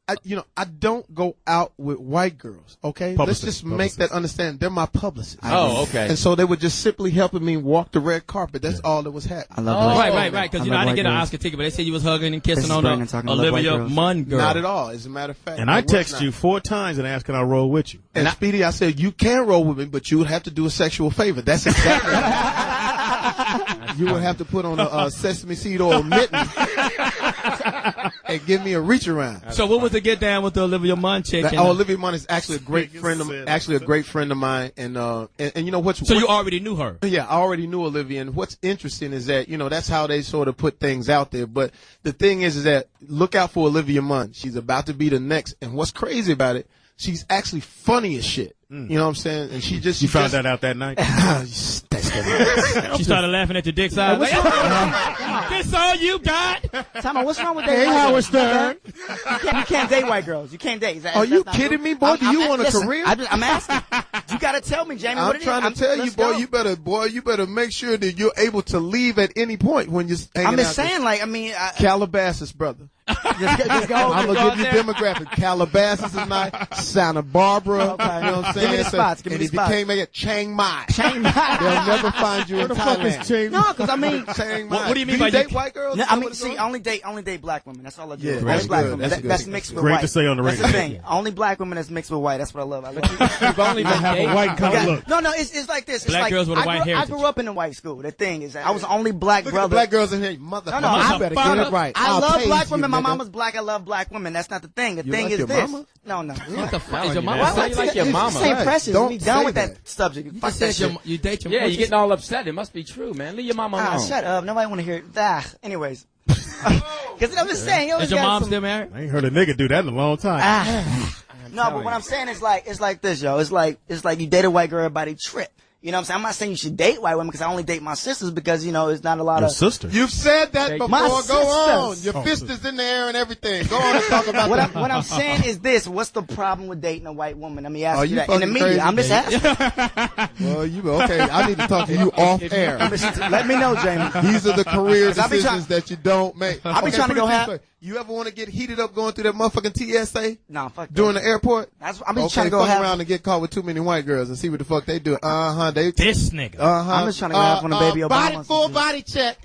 I don't go out with white girls, okay? Let's just make that understand. They're my publicists. Oh, okay. And so they were just simply helping me walk the red carpet. That's all that was happening. I love Right. Because, I didn't get an Oscar ticket, but they said you was hugging and kissing on Olivia Munn girl. Not at all, as a matter of fact. And I texted you 4 times and asked, can I roll with you? And Speedy, I said, you can roll with me, but you would have to do a sexual favor. That's exactly You would have to put on a sesame seed oil mitten and give me a reach around. So what was the get down with the Olivia Munn chick? Olivia Munn is actually a great friend of mine, and you know what's. So you already knew her? Yeah, I already knew Olivia, and what's interesting is that that's how they sort of put things out there. But the thing is that look out for Olivia Munn. She's about to be the next, and what's crazy about it, she's actually funny as shit. You know what I'm saying? And she found that out that night. She started laughing at your dick size. This all you got? Tama, what's wrong with that? Hey, Howard Stern. You can't date white girls. You can't date. Are you kidding me, boy? Do you want a career? I'm asking. You gotta tell me, Jamie. I'm trying to tell you, boy. You better make sure that you're able to leave at any point when you're hanging out. I'm just saying, Calabasas, brother. Just go. I'm gonna give you demographic. Calabasas is nice. Santa Barbara. Okay. You know what I'm saying? Give me the spots. If you can't make it, Chiang Mai. They'll never find you in Thailand. No, because Chiang Mai. What do you mean by by date white girls? No, only date black women. That's all I do. Yeah, only black women. That's mixed with white. Great to say on the radio. That's the thing. Only black women that's mixed with white. That's what I love. You've only been have a white color look. No, it's like this. Black girls with a white heritage. I grew up in a white school. The thing is that I was the only black brother. Black girls in here, motherfucker. No, I better get it right. I love black women. My mama's black. I love black women. That's not the thing. The thing is this. No. What the fuck is your Why mama? you like your mama? Say Precious. Don't We done say with that. that subject. You Fuck just that said shit. you date your Yeah, you're getting all upset. It must be true, man. Leave your mama alone. Shut up. Nobody want to hear that. Anyways. Because I'm just saying. Is your mom still married? I ain't heard a nigga do that in a long time. No, but what I'm saying is like this, yo. It's like you date a white girl, everybody trip. You know what I'm saying? I'm not saying you should date white women because I only date my sisters because, it's not a lot Your of... sister. You've said that before. My Go on. sisters. Your fist is in the air and everything. Go on and talk about that. What I'm saying is this. What's the problem with dating a white woman? Let me ask you that. fucking In the media. crazy? I'm just asking. Well, okay. I need to talk to you off air. Let me know, Jamie. These are the career decisions that you don't make. I'll be trying to go have... You ever want to get heated up going through that motherfucking TSA? Nah, fuck that. During the airport? I'm just trying to go fuck have... around and get caught with too many white girls and see what the fuck they do. This nigga. I'm just trying to go have one of Baby Obama's. Full body check.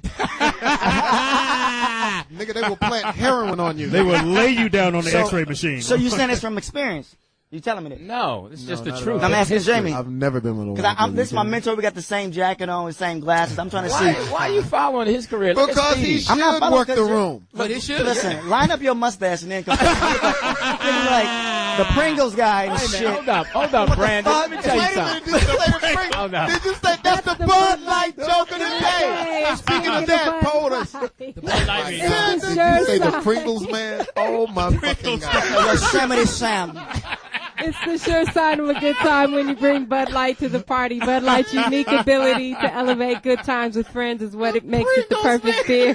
Nigga, they will plant heroin on you. They will lay you down on the x-ray machine. So you saying this from experience? You telling me that? No, it's just the truth. I'm asking Jamie. I've never been with a Because this is my mentor. We got the same jacket on, the same glasses. I'm trying to see. Why are you following his career? Look Because he should work the room. But he should. Listen, line up your mustache and then come like the Pringles guy and shit. Hold up, Brandon. Let me tell you something. Did you say that's the Bud Light joke of the day? And speaking of that, POTUS. The Bud Light Did you say the Pringles, man? Oh, my fucking God. Yosemite Sam. It's the sure sign of a good time when you bring Bud Light to the party. Bud Light's unique ability to elevate good times with friends is what it makes it the perfect beer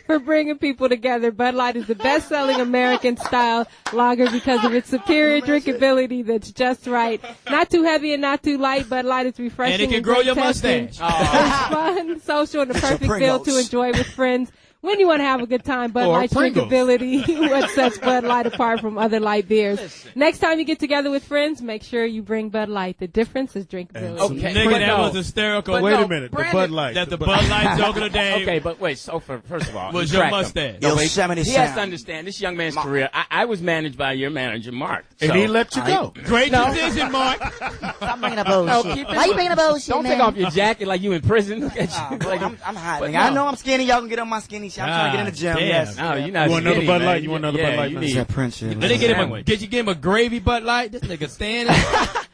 for bringing people together. Bud Light is the best-selling American-style lager because of its superior drinkability that's just right. Not too heavy and not too light. Bud Light is refreshing. And it can grow your mustache. It's fun, social, and the perfect meal to enjoy with friends. When you want to have a good time, Bud Light's drinkability, what sets Bud Light apart from other light beers. Next time you get together with friends, make sure you bring Bud Light. The difference is drinkability. Okay, nigga, that was hysterical. Wait a minute, the Bud Light. That's the Bud Light joke of the day. Okay, but wait. So first of all, was your mustache? Yosemite Sam. He has to understand this young man's career. I was managed by your manager, Mark, and he let you go. Great decision, Mark. Stop bringing up bullshit. Why you bringing up bullshit, Don't take off your jacket like you in prison. Look at you. I'm hiding. I know I'm skinny. Y'all can get on my skinny shit. I'm trying to get in the gym. Yes. No, you're not. You want another Bud Light? You want another Bud Light? You need Prince. Did you give him a gravy Bud Light? This nigga standing.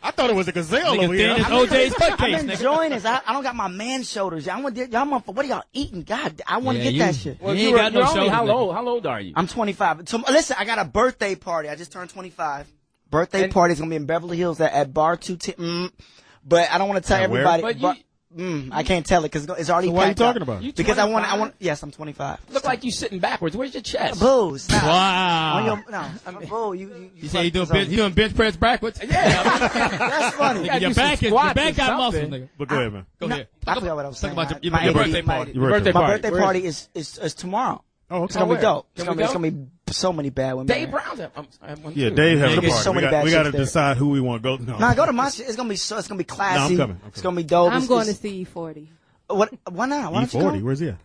I thought thought it was a gazelle Nigga over here. thin as OJ's butt I'm case, nigga. enjoying this. I don't got my man shoulders. Y'all what are y'all eating? God, I want to get that shit. Well, You ain't got no only, shoulders, how nigga. old are you? I'm 25. So, listen, I got a birthday party. I just turned 25. Birthday party is gonna be in Beverly Hills at Bar 210. But I don't want to tell everybody. But I can't tell it because it's already. So why are you packed out. talking about? You Because I 25? want. Yes, I'm 25. Look like you sitting backwards. Where's your chest? Boo! Stop. Wow. On your, no, boo! You say you doing bench press backwards? Yeah. That's funny. Nigga, your back got muscles, nigga. But go ahead, man. Go ahead. I forgot what I was saying. Talk about your My birthday party. Your birthday My party. birthday party is tomorrow. Oh, It's okay. gonna be dope. Can It's we go? gonna be so many bad women. Dave Brown's at one Yeah, too. Dave having a Nigga, party. so many we bad got to chicks there. decide who we want to go. No, Nah, go to my shit. It's gonna be classy. No, I'm coming. It's gonna be dope. I'm going to see E40 What? Why not? Why don't you E40. go? Where's he at?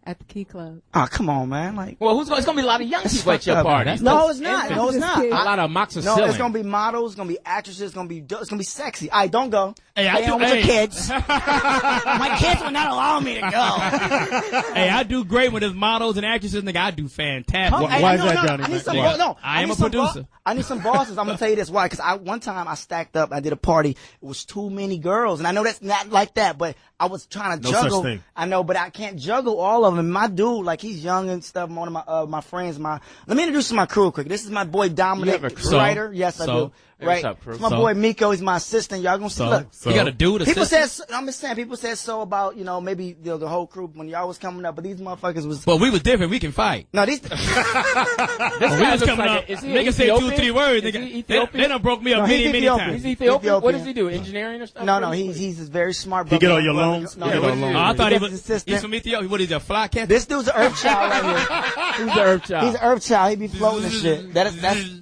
at the Key Club. Oh, come on, man! Like, Well, it's gonna be a lot of young people at your party. No, it's not. No, it's not. A lot of moxicillin. No, it's gonna be models. It's gonna be actresses. It's gonna be sexy. All right, don't go. Hey, I Stay do- home with your hey. kids. My kids will not allow me to go. Hey, I do great with his models and actresses, nigga. I do fantastic. Why is that, Johnny? I need some, Yeah. no, I am need a some producer. I need some bosses. I'm gonna tell you this why. Because one time I stacked up. I did a party. It was too many girls, and I know that's not like that, but I was trying to No such juggle. thing. I know, but I can't juggle all of them. My dude, like he's young and stuff. One of my friends. Let me introduce my crew quick. This is my boy Dominic, You have a crew? writer. Yes, I do. Hey, Right. what's up, crew? It's my So? boy Miko. He's my assistant. Y'all gonna see. Look. You got a dude People assistant? said, I'm just saying, people said so about, maybe the whole crew when y'all was coming up, but these motherfuckers was. But we was different. We can fight. No, these. This We guy was looks coming like up. is he Nigga said 2 or 3 words. Is he Nigga. They Ethiopian? done broke me up No, many, he's many Ethiopian. times. He's Ethiopian? What does Ethiopian. he do? Engineering or something? No, he's very smart. He get brother. all your loans? No, He get all loans. Oh, I thought he He was. gets his assistant. He's from Ethiopia. What is he, a fly cat? This dude's an earth child right here. Who's the Earth Child? He's an earth child. He be floating and shit.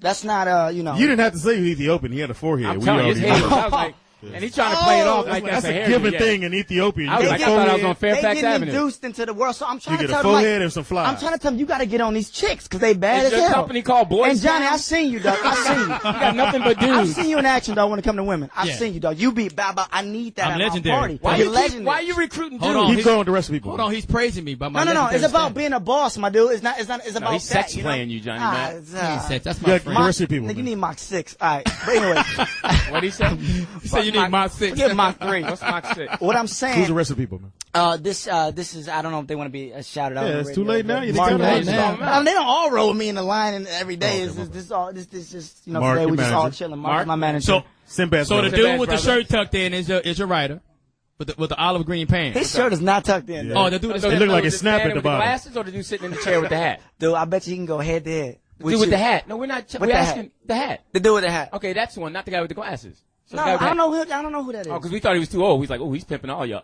That's not You didn't have to say he's Ethiopian. He had a forehead. I'm We telling you, his already head know. was, I was like, and he's trying to play it off like That's that's a hair. given Yeah. thing in Ethiopia. I was You like, get I a thought I was forehead. on Fairfax they getting Avenue. induced into the world. So I'm trying You to get a tell them, forehead and some flies. I'm trying to tell them you got to get on these chicks because they bad Is as your hell. company called Boys And Johnny, Town? I seen you, dog. I seen you. You got nothing but I've dudes. seen you in action, dog. When it come to women, I've Yeah. seen you, dog. You be baba. I need that I'm at legendary. my party. Why You're you legendary. why you recruiting Hold dudes? on. Keep He's- going with the rest of the people. Hold on, he's praising me by my No. It's legendary about status. being a boss, my dude. It's about No, he's that, sex playing you, Johnny, Ah, man. it's, He ain't sex. That's You my got friend. the rest of the people. Nigga, you man. need Mach 6. All right. But anyway, What'd he say? He said you need my 6. forget Mach 3. What's Mach 6? What I'm Who's the saying, rest of the people, man? this is, I don't know if they want to be shouted out. Yeah, on it's the too radio, late now. but You Mark think they're late late now? They don't all roll with me in the line and every day. Okay, This just, Mark, today we your just all manager. chilling. Mark? Mark's my manager. So, Sinbad so the brother. dude with the brother. shirt tucked in is your writer, with the olive green pants. his shirt is not tucked in. Yeah. though. Oh, the dude is It looked like Was it's the man snapping at the with the bottom. glasses or the dude sitting in the chair with the hat? Dude, I bet you can go head to head. The dude with the hat. No, we're not. With We're the asking hat. the hat. The dude with the hat. Okay, that's the one, not the guy with the glasses. So No, the guy with the I hat. don't know who that is. Oh, because we thought he was too old. He's like, oh, he's pimping all y'all.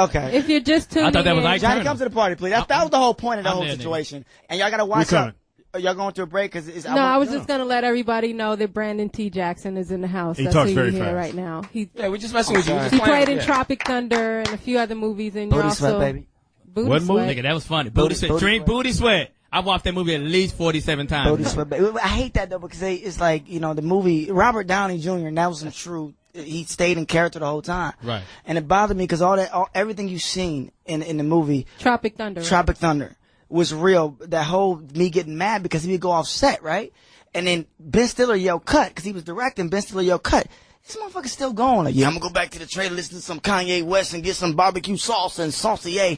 Okay. If you're just tuning I thought that was in, Ike Johnny, Turner. come to the party, please. That was the whole point of the I'm whole there, nigga. situation. And y'all gotta watch coming. out. Y'all going to a break because it's. No, I was just gonna let everybody know that Brandon T. Jackson is in the house. He That's talks who very you hear fast. right now. He Yeah, we're just messing with you. We're just he playing played with in you. Tropic Thunder and a few other movies, and you're Booty also Sweat, baby. Booty What movie? Sweat. Nigga, that was funny. Booty Sweat. Booty Drink Sweat. Booty Sweat. I watched that movie at least 47 times. Booty Sweat, baby. I hate that though because it's like the movie Robert Downey Jr. and that was some true. He stayed in character the whole time. Right. And it bothered me because everything you've seen in the movie Tropic Thunder. Tropic Thunder was real. That whole me getting mad because he would go off set, right? And then Ben Stiller yelled cut because he was directing. Ben Stiller yelled cut. This motherfucker's still going. Like, yeah, I'm gonna go back to the trailer, listen to some Kanye West and get some barbecue salsa and saucier.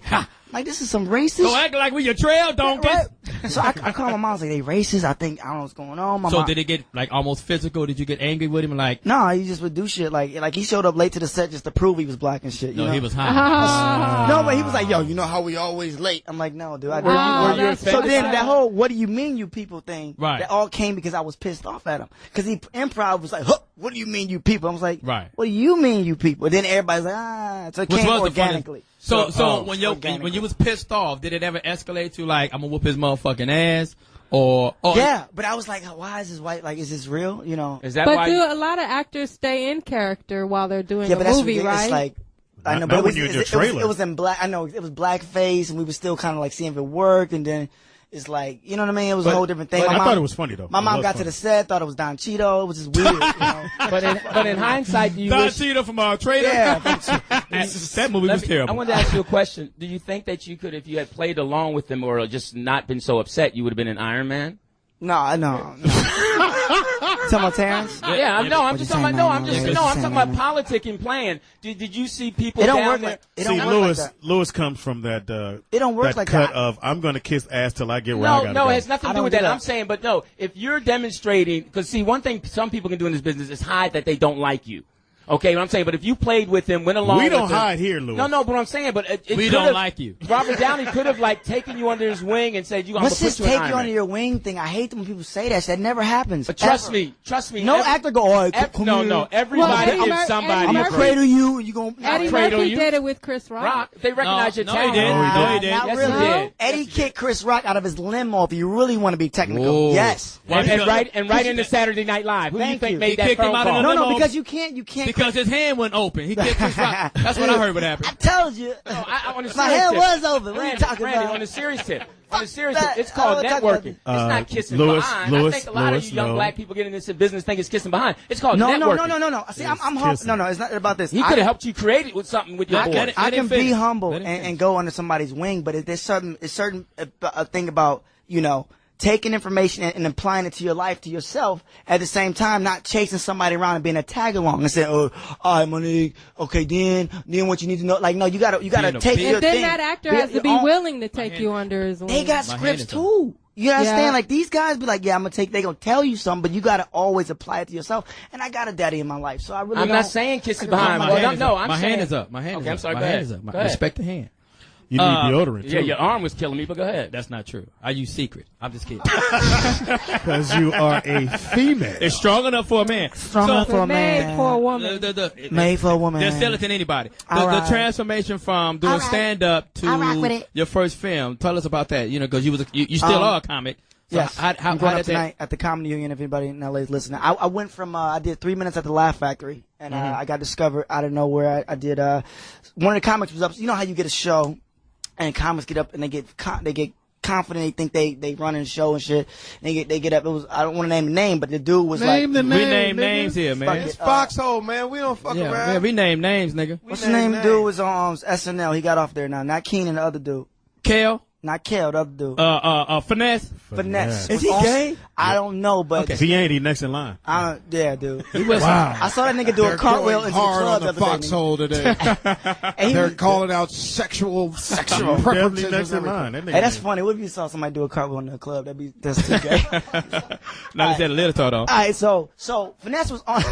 Like, this is some racist. Don't act like we your trail donkeys. Right? So I called my mom. I was like, they racist. I don't know what's going on. My So mom, did it get like almost physical? Did you get angry with him? Like, no, he just would do shit like he showed up late to the set just to prove he was black and shit. You no, know? he was high. No, but he was like, yo, you know how we always late? I'm like, no, dude. I Were you that's So offended? then that whole what do you mean you people thing, Right. that all came because I was pissed off at him. Because he improv was like, huh, what do you mean you people? I was like, Right. what do you mean you people? And then everybody's like, so it Which came was the organically. funniest. So Oh, when organically. you was pissed off, did it ever escalate to like I'm gonna whoop his motherfucking ass or Yeah, but I was like, why is this white? Like, is this real? You know? Is that But why? do a lot of actors stay in character while they're doing Yeah, a but that's movie, ridiculous. right? It's like, I know, Not but it when was, you're in it, your it was, trailer. it was in black. I know it was blackface, and we were still kind of like seeing if it worked, and then it's like, you know what I mean? It was a whole different thing. But My I mom- thought it was funny, though. My It mom was got to funny. the set, thought it was Don Cheeto. It was just weird, you know? but in hindsight, do you Don wish? Cheeto from Trader? Yeah. That movie Let was me- terrible. I wanted to ask you a question. Do you think that you could, if you had played along with them or just not been so upset, you would have been an Iron Man? No. Talking about Terrence? Yeah, I'm just talking about. I'm talking about politicking, playing. Did you see people? It don't down work there? like. It don't work like that. Lewis comes from that. It don't work that like cut that. of I'm going to kiss ass till I get where I gotta No, go. it has nothing to do with that. I'm saying, but no, if you're demonstrating, because see, one thing some people can do in this business is hide that they don't like you. Okay, what I'm saying, but if you played with him, went along with him. We don't hide here, Louis. No, but I'm saying, but we don't like you. Robert Downey could have, like, taken you under his wing and said, I'm going to What's put this you in take Iron you Man. under your wing thing? I hate when people say that. That never happens. But trust ever. me. No actor go, all right, come here. No, everybody Well, gives somebody I'm a going to break. cradle you, and you're going to Eddie cradle Murphy you. did it with Chris Rock. They recognize your talent. he didn't. No, he didn't. Not Yes, really. he did. Eddie kicked Chris Rock out of his limo if you really want to be technical. Whoa. Yes. And right into Saturday Night Live. Who do you Thank think you. made He that kicked him phone out of call? the No, limo. because you can't. Because his hand wasn't open. He kicked Chris Rock. That's what I heard what happened. I told you. On a My serious hand tip. was open. What are you talking Randy, about? on a serious tip. It's that. called I don't wanna talk networking. about It's not kissing Louis, behind. I think a lot of you young black people get in this business think it's kissing behind. It's called networking. No. See, I'm humble. No, it's not about this. He could have helped you create it with something with your boy. I can be humble and go under somebody's wing, but there's certain thing about, taking information and applying it to your life, to yourself, at the same time, not chasing somebody around and being a tag along and saying, all right, Monique, okay, then what you need to know. Like, no, you gotta take your And then thing. that actor has to be willing to take you under his wing. They got scripts too. You understand? Yeah. Like, these guys be like, they gonna tell you something, but you gotta always apply it to yourself. And I got a daddy in my life, so I really I'm don't. not saying kissing behind. My hand is up. My hand is up. I'm sorry, My go hand ahead. is up. Go ahead. Respect the hand. You need deodorant, too. Yeah, your arm was killing me, but go ahead. That's not true. I use secret. I'm just kidding. Because you are a female. It's strong enough for a man. Strong enough for a man. Made for a woman. Made for a woman. They'll sell it to anybody. All The right. transformation from doing stand-up I'll rock with to it. your first film. Tell us about that. Because you still are a comic. So Yes, I'm going up tonight at the Comedy Union. If anybody in LA is listening, I went from I did 3 minutes at the Laugh Factory, and I got discovered out of nowhere. I did one of the comics was up. You know how you get a show, and comics get up and they get confident. They think they run in the show and shit. And they get up. It was, I don't want to name the name, but the dude was we name names here, man. It's Foxxhole, man. We don't fuck around. Yeah, we name names, nigga. We What's his name? Dude was on SNL. He got off there now. Not Keenan, the other dude. Kale? Not Kale, the other dude. Finesse. Is he gay? I don't know, but if he ain't, he next in line. Yeah, dude. Wow. I saw that nigga do a cartwheel into the hard club on the the other day. Foxxhole today. And he They're was- calling out sexual Definitely preferences. next and in line. everything. That nigga Hey, that's ain't- funny. What if you saw somebody do a cartwheel in the club? That's too gay. No, he said a little though. All right, so Finesse was on.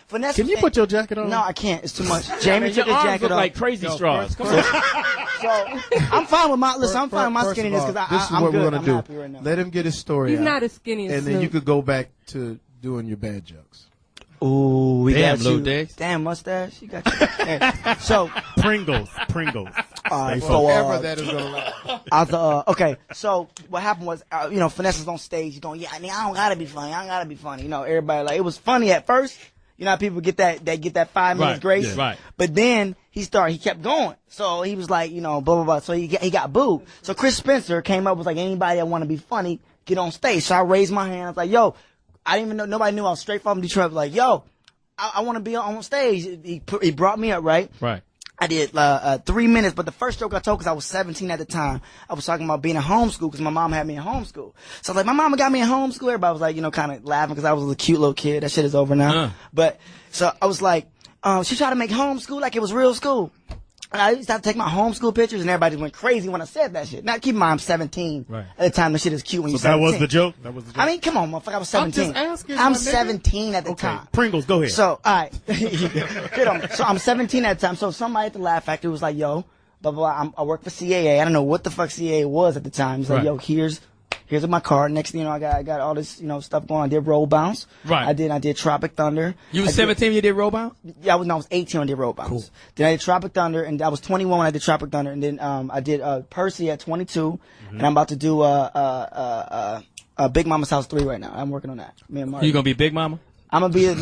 Finesse. Can you was- put your jacket on? No, I can't. It's too much. Jamie Your took his arms jacket look off. like crazy straws. Come on. So I'm fine with my I'm fine with my First of skinniness all, because this is I'm what good. we're gonna I'm do. happy right now. Let him get his story He's out, not as skinny as and then Snoop. you could go back to doing your bad jokes. Ooh, we Damn, got Lil you. Dix. Damn mustache. You got you. Hey, so Pringles. Forever that is gonna last. okay, so what happened was, Finesse was on stage. He's going, I don't gotta be funny. Everybody like, it was funny at first. You know how people get that 5 minutes grace? Yeah, right. But then he kept going. So he was like, blah, blah, blah. So he got booed. So Chris Spencer came up with like, anybody that want to be funny, get on stage. So I raised my hand. I was like, yo, I didn't even know, nobody knew I was straight from Detroit. I was like, yo, I want to be on stage. He brought me up, right? Right. I did 3 minutes, but the first joke I told, because I was 17 at the time, I was talking about being in homeschool because my mom had me in homeschool. So I was like, my mama got me in homeschool. Everybody was like, kind of laughing because I was a cute little kid. That shit is over now. But so I was like, she tried to make homeschool like it was real school. And I used to have to take my homeschool pictures, and everybody went crazy when I said that shit. Now, keep in mind, I'm 17. Right. At the time, the shit is cute when you're So 17. that was the joke? I mean, come on, motherfucker. I was 17. I'm just asking, I'm my nigga. 17 at the time. Pringles, go ahead. So, all right. Get on me. So I'm 17 at the time. So somebody at the Laugh Factory was like, yo, blah, blah, blah. I work for CAA. I don't know what the fuck CAA was at the time. He's like, yo, here's my card. Next thing you know, I got all this, stuff going on. I did Roll Bounce. Right. I did Tropic Thunder. You was 17 when you did Roll Bounce? Yeah, I was 18 when I did Roll Bounce. Cool. Then I did Tropic Thunder, and I was 21 when I did Tropic Thunder, and then I did Percy at 22, and I'm about to do Big Mama's House 3 right now. I'm working on that. Me and Marty. You gonna be Big Mama? I'm gonna be it's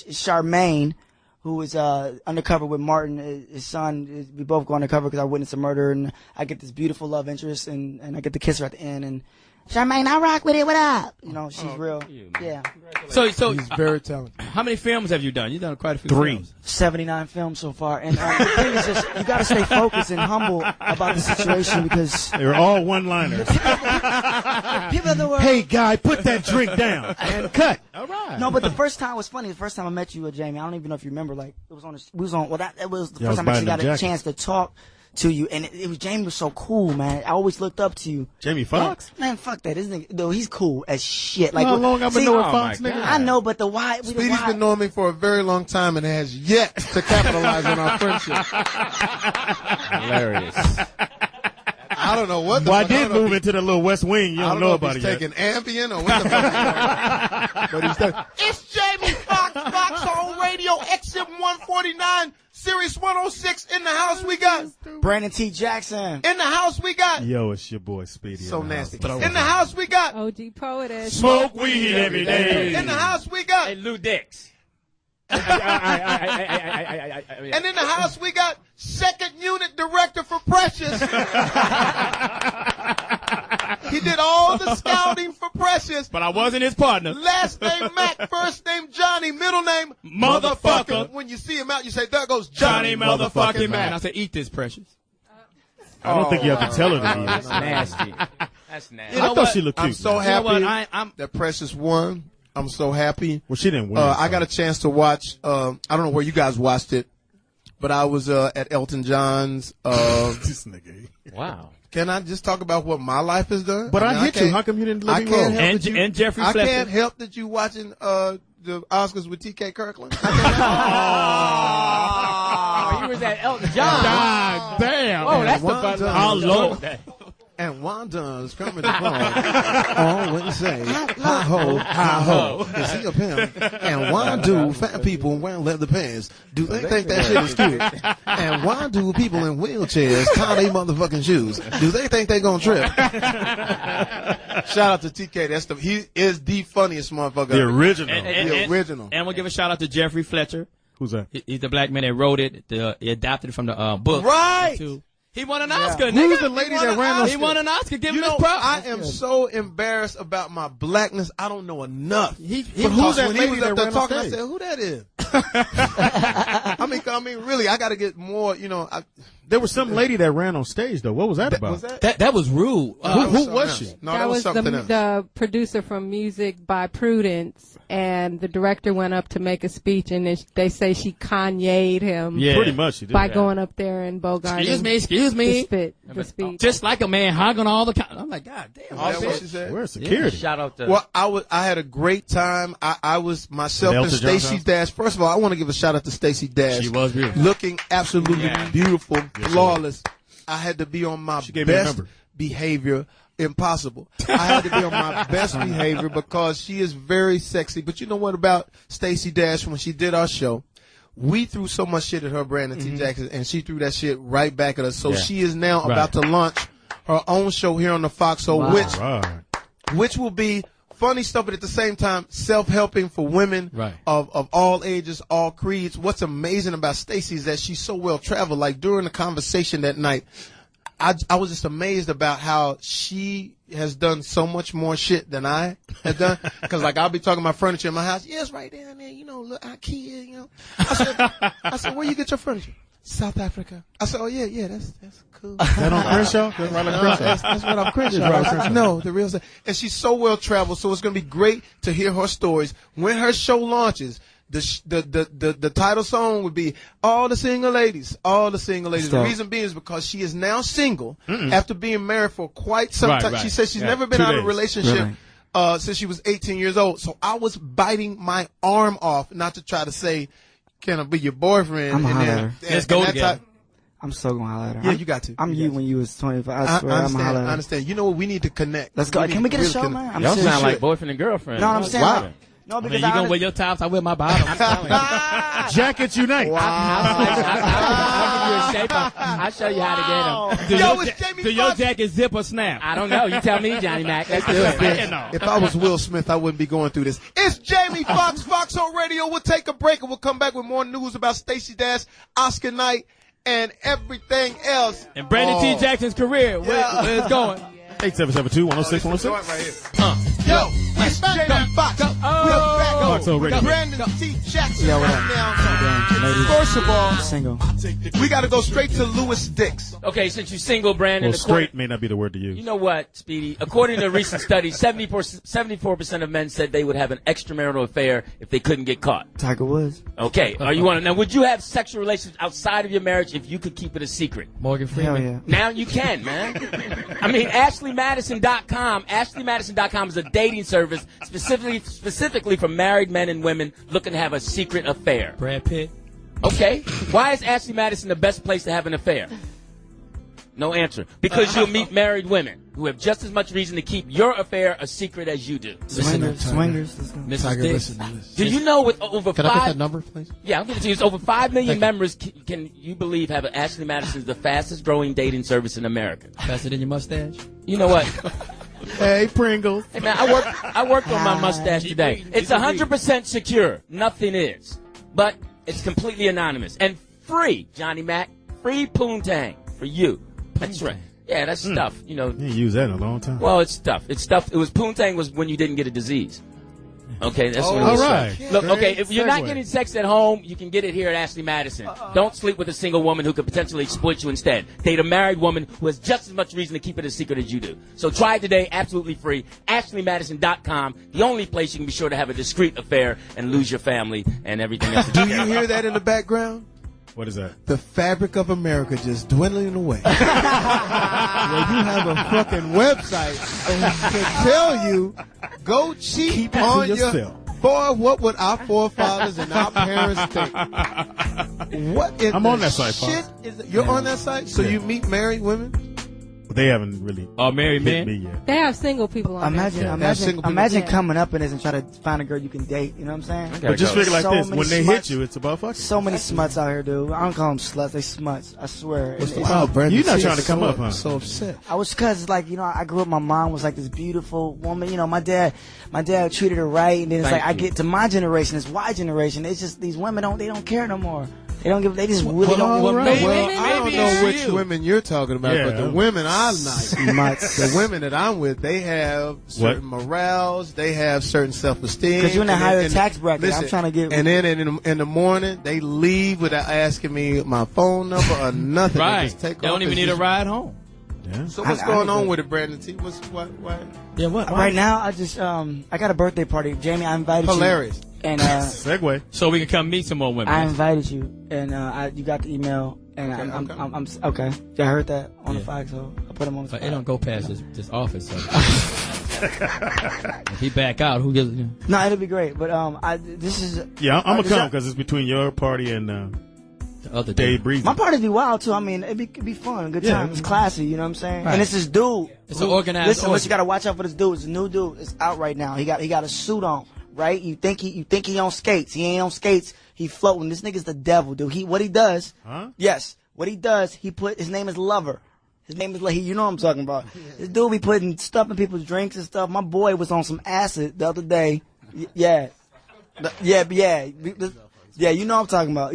Charmaine, who is undercover with Martin, his son. We both go undercover because I witnessed a murder, and I get this beautiful love interest, and I get to kiss her at the end, and Charmaine, I rock with it. What up? You know, she's real. Yeah. So he's very talented. How many films have you done? You've done quite a few 3. films. 79 films so far. And the thing is just, you got to stay focused and humble about the situation because They're all one-liners. people in the world. Hey, guy, put that drink down and cut. All right. No, but the first time was funny. The first time I met you, Jamie, I don't even know if you remember. Like, it was on. That was the first time I actually got a chance to talk to you, and it was Jamie was so cool, man. I always looked up to you. Jamie Foxx? Man, fuck that. This nigga, though, he's cool as shit. Like, how long I've been knowing Fox, nigga? I know, but the why? Speedy's been knowing me for a very long time and has yet to capitalize on our friendship. Hilarious. I don't know what the Well, I fuck. did move into the little West Wing. You don't know about it he's yet. taking Ambien or what the fuck. But he's taking. It's Jamie Foxx, Foxxhole Radio, XM 149, Series 106 in the house. We got Brandon T. Jackson. In the house we got. Yo, it's your boy Speedy. So nasty. In the house we got OG Poetess. Smoke weed every day. In the house we got. Hey, Lou Dix. And in the house we got second unit director for Precious. He did all the scouting for Precious. But I wasn't his partner. Last name Mack, first name Johnny, middle name Motherfucker. When you see him out, you say, there goes Johnny Johnny motherfucking man. I said, eat this, Precious. I don't think you have to tell her to eat That's it. nasty. That's nasty. You know I thought what? she looked cute. I'm so man. happy You know what? I'm that Precious won. I'm so happy. Well, she didn't win. I got a chance to watch. I don't know where you guys watched it, but I was at Elton John's. This nigga. Wow. Can I just talk about what my life has done? But I mean, hit you. How come you didn't let I me can't roll? help And, that you, and Jeffrey I Fletcher. can't help that you watching the Oscars with T.K. Kirkland. Oh, you was at Elton John. God damn. Oh, that's the Wanda- fun. Our Lord. And Wanda's coming to prom. Always say, hi ho, hi ho. Is he a pimp? And why do fat people wear leather pants? Do they think that shit is cute? And why do people in wheelchairs tie their motherfucking shoes? Do they think they gonna trip? Shout out to TK. He is the funniest motherfucker. The original. The original. And we'll give a shout out to Jeffrey Fletcher. Who's that? He's the black man that wrote it. He adapted it from the book. Right. He won an Oscar. Who's Nigga. the lady that ran He won an Oscar. Give You him his know, props. I am so embarrassed about my blackness. I don't know enough. He But who's that when he lady was that up there ran on talking, I stage? said, "Who that is?" I mean, really, I got to get more. You know, There was some lady that ran on stage, though. What was that about? was that? That was rude. Who was she? No, that was something else. the producer from Music by Prudence, and the director went up to make a speech, and they say she Kanye'd him Yeah. Pretty much, she did. by going up there and Bogart. Excuse me. The speech. Just like a man hogging all the. I'm like, God damn. Is that what she said? Where's security? Shout out to. Well, I had a great time. I was myself and Elton John Stacey house? Dash. First of all, I want to give a shout out to Stacey Dash. She was beautiful. Looking absolutely beautiful, she flawless. I had to be on my She gave me a best number. behavior. Impossible. I had to be on my best behavior because she is very sexy. But you know what about Stacey Dash? When she did our show, we threw so much shit at her, Brandon T. Jackson, and she threw that shit right back at us. So she is now about to launch her own show here on the Foxxhole, which will be funny stuff, but at the same time, self-helping for women of all ages, all creeds. What's amazing about Stacey is that she's so well traveled. Like during the conversation that night, I was just amazed about how she has done so much more shit than I have done. Because like I'll be talking about furniture in my house. Yeah, it's right down there. You know, look, IKEA. You know. I said, where you get your furniture? South Africa. I said, oh yeah, that's cool. Is that on Crenshaw? That's right on Crenshaw. That's what I'm Crenshaw. No, the real thing. And she's so well traveled, so it's gonna be great to hear her stories when her show launches. The title song would be All the Single Ladies. All the Single Ladies. The reason being is because she is now single after being married for quite some time. She says she's never been out of a relationship since she was 18 years old. So I was biting my arm off not to try to say, can I be your boyfriend? I'm holler at her. Let's go together. I'm so gonna holler at her. Yeah, you got to. I'm you when you was 25. I swear, I'm holler at her. I understand. You know what? We need to connect. Let's go. Can we get a show, man? Y'all sound like boyfriend and girlfriend. No, I'm saying. Wow. No, I mean, because you gonna wear your tops, I wear my bottoms. Jackets unite. I'll give you a shape. I'll show you how to get them. Do your jacket zip or snap? I don't know. You tell me, Johnny Mac. Let's do it. If I was Will Smith, I wouldn't be going through this. It's Jamie Foxx, Foxxhole Radio. We'll take a break and we'll come back with more news about Stacey Dash, Oscar night, and everything else. And Brandon T. Jackson's career, where it's going. 877-2-106-106. Yo, it's Jamie Foxx. We're back on Foxxhole Radio. Brandon T. Jackson. Yo, what up? Right now. First of all, Single. we got to go straight to Louis Dix. Okay, since you're single, Brandon. Well, straight may not be the word to use. You know what, Speedy? According to a recent study, 74% of men said they would have an extramarital affair if they couldn't get caught. Tiger Woods. Okay, now would you have sexual relations outside of your marriage if you could keep it a secret? Morgan Freeman. Hell yeah. Now you can, man. I mean, AshleyMadison.com. AshleyMadison.com is a dating service specifically for married men and women looking to have a secret affair. Brad Pitt. Okay. Why is Ashley Madison the best place to have an affair? No answer. Because you'll meet married women who have just as much reason to keep your affair a secret as you do. Swingers. Mrs. Dix. Do you know with over Can I get that number, please? Yeah, I'll give it to you. It's over 5 million members. Can you believe have Ashley Madison is the fastest growing dating service in America? Faster than your mustache? You know what? Hey, Pringles. Hey, man, I worked on my mustache today. It's 100% secure. Nothing is. But it's completely anonymous. And free, Johnny Mack. Free poontang for you. That's right. Yeah, that's stuff. You know. You ain't used that in a long time. Well, it's stuff. It was poontang was when you didn't get a disease. Okay, that's what it all was. right. Look, okay, if you're not getting sex at home, you can get it here at Ashley Madison. Don't sleep with a single woman who could potentially exploit you instead. Date a married woman who has just as much reason to keep it a secret as you do. So try it today, absolutely free. AshleyMadison.com, the only place you can be sure to have a discreet affair and lose your family and everything else. Do you hear that in the background? What is that? The fabric of America just dwindling away. Where you have a fucking website to tell you, go cheat Keep it on to your... yourself. Boy, what would our forefathers and our parents think? What in I'm the on that site, shit Fox. is it? You're on that site? So you meet married women? They haven't really married hit men? me yet. They have single people on Imagine coming up in this and try to find a girl you can date. You know what I'm saying? But just figure like So this. many When they sluts. hit you, it's about fucking. So many smuts out here, dude. I don't call them sluts. They smuts. I swear. Wow, Brandon, You're not see, trying to I'm come so- up, huh? So upset. I was cause like, you know, I grew up, my mom was like this beautiful woman. You know, my dad treated her right. And then it's Thank like, I you. get to my generation, this Y generation. It's just, these women they don't care no more. They just really don't give a maybe- Well, I don't maybe know it's which you. women you're talking about, Yeah. but the women I like, Mutts. the women that I'm with, they have certain morals, they have certain self-esteem. Because you're in a and higher then- tax bracket. listen, I'm trying to get. And then in the morning, they leave without asking me my phone number or nothing. They Right. just take They off don't even and need a just- ride home. Yeah. So what's I going need on to- with it, Brandon T? What? Yeah, what? Right now, I just I got a birthday party. Jamie, I invited Hilarious. you. And Segue. So we can come meet some more women. I invited you, and you got the email, and I'm okay. I heard that on the Foxxhole. I put him on the But spot. it don't go past this office. So. If he back out, who gives? No, it'll be great. But this is Yeah, I'm gonna is come that- because it's between your party and The other Dave dude. Breezy. my party be wild too. I mean, it'd be fun, good time. It's classy, you know what I'm saying? Right. And it's this dude. It's an organized Listen, orgy. you gotta watch out for this dude. It's a new dude. It's out right now. He got a suit on, right? You think he on skates? He ain't on skates. He floating. This nigga's the devil, dude. What he does? Huh? Yes. What he does? His name is Lover. His name is you know what I'm talking about. This dude be putting stuff in people's drinks and stuff. My boy was on some acid the other day. Yeah. Yeah, you know what I'm talking about.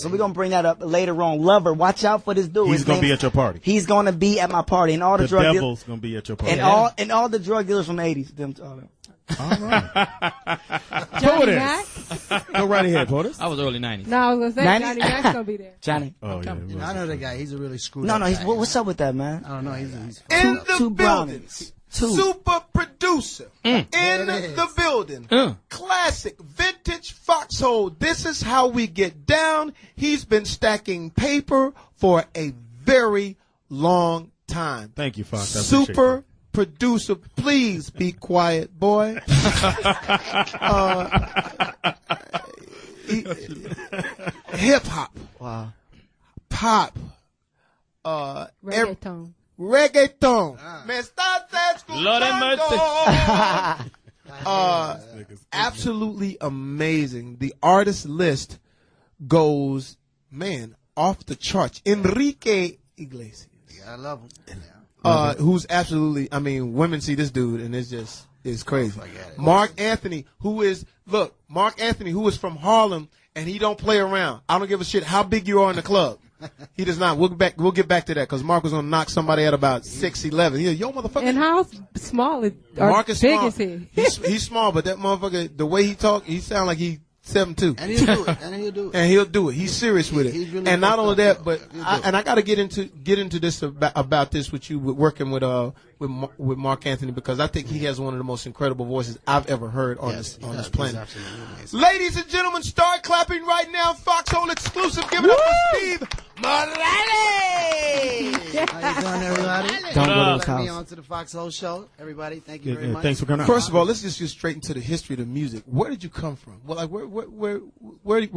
So we're going to bring that up later on. Lover, watch out for this dude. He's gonna be at your party. He's going to be at my party. And all the, The drug devil's gonna be at your party. and all the drug dealers from the 80s. All right. Johnny Mack? Go right ahead, POTUS. I was early 90s. No, I was gonna say 90? Johnny Mack's gonna be there. Johnny. Oh yeah. I know that guy. He's a really screwed No, up he's guy. what's up with that, man? I don't know. He's In the two building. brownies. Two. Super producer in the building. Classic vintage Foxxhole. This is how we get down. He's been stacking paper for a very long time. Thank you, Fox. I appreciate Super producer, please be quiet, boy. Hip hop. Wow. Pop. Reggaeton. Reggaeton. Me estás Lord have escuchando. Absolutely amazing. The artist list goes, man, off the charts. Enrique Iglesias. I love him. Who's absolutely, I mean, women see this dude and it's crazy. Mark Anthony, who is from Harlem and he don't play around. I don't give a shit how big you are in the club. He does not. We'll get back to that because Mark was gonna knock somebody at about 6'11". He, yo, motherfucker. And how small is Mark is big small. is he? He's small, but that motherfucker, the way he talk, he sound like he 7'2". And he'll do it. And he'll do it. And he'll do it. He's serious with it. He's really and not only that, up, but I got to get into this about this with you, working with Mark Anthony, because I think he has one of the most incredible voices I've ever heard on this planet. Ladies and gentlemen, start clapping right now. Foxxhole exclusive. Give it up for Steve Morales. How you doing, everybody? Don't go to his Let me house. on to the Foxxhole show. Everybody, thank you very much. Thanks for coming out. First of all, let's just get straight into the history of the music. Where did you come from? Well, like where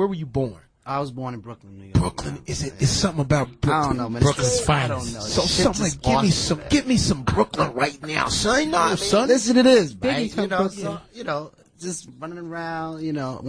were you born? I was born in Brooklyn, New York. Brooklyn, it's something about Brooklyn. I don't know, man. Brooklyn's finest. I don't know. So Shit something just like give me some Brooklyn right now, son. No, son. Listen, it is, Biggie's right? from You know, Brooklyn. so, you know, just running around, you know,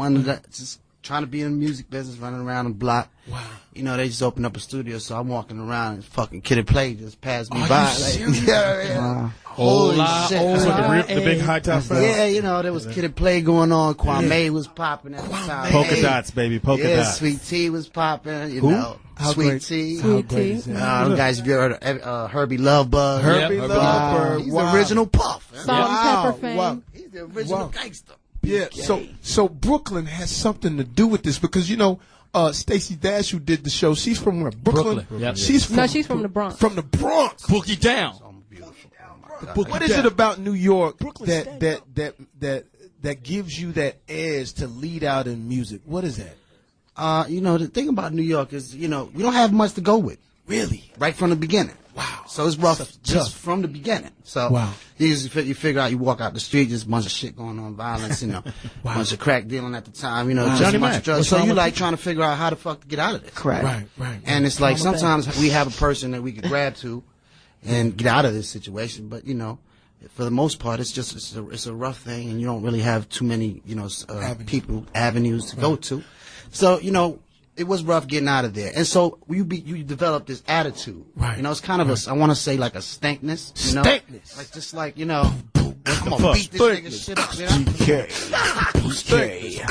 just trying to be in the music business, running around the block. Wow. You know, they just opened up a studio, so I'm walking around and fucking Kid and Play just passed me Are by. you serious? Yeah. Holy shit. That's what the big high top fella. Yeah, you know, there was Kid and Play going on. Kwame was popping at the time. Polka dots, baby. Polka dots. Sweet Tea was popping, you Who? know. How Sweet great. Tea. Sweet Tea. Guys, have you heard of Herbie Lovebug? Herbie Lovebug. He's Wow. the original Puff. Salt and pepper fame. Wow. He's the original Wow. gangster. Yeah. So Brooklyn has something to do with this because you know Stacey Dash, who did the show, she's from where? Brooklyn. Yep. She's from the Bronx. From the Bronx. Boogie down. What is it about New York that gives you that edge to lead out in music? What is that? You know, the thing about New York is, you know, we don't have much to go with. Really? Right from the beginning. Wow. So it's rough Tough. just from the beginning. So Wow. you figure out, you walk out the street, there's a bunch of shit going on, violence, you know, Wow. bunch of crack dealing at the time, you know, just Johnny a bunch Mack. of drugs. What's So wrong you with like you? trying to figure out how the fuck to get out of this. Correct. Right. And it's like sometimes we have a person that we could grab to and get out of this situation, but you know, for the most part, it's a rough thing, and you don't really have too many, you know, avenues to go to. So you know, it was rough getting out of there, and so you develop this attitude. Right. You know, it's kind of I want to say like a stankness. You know, Stankness. like just like you know, I'm gonna beat this nigga shit up. You know?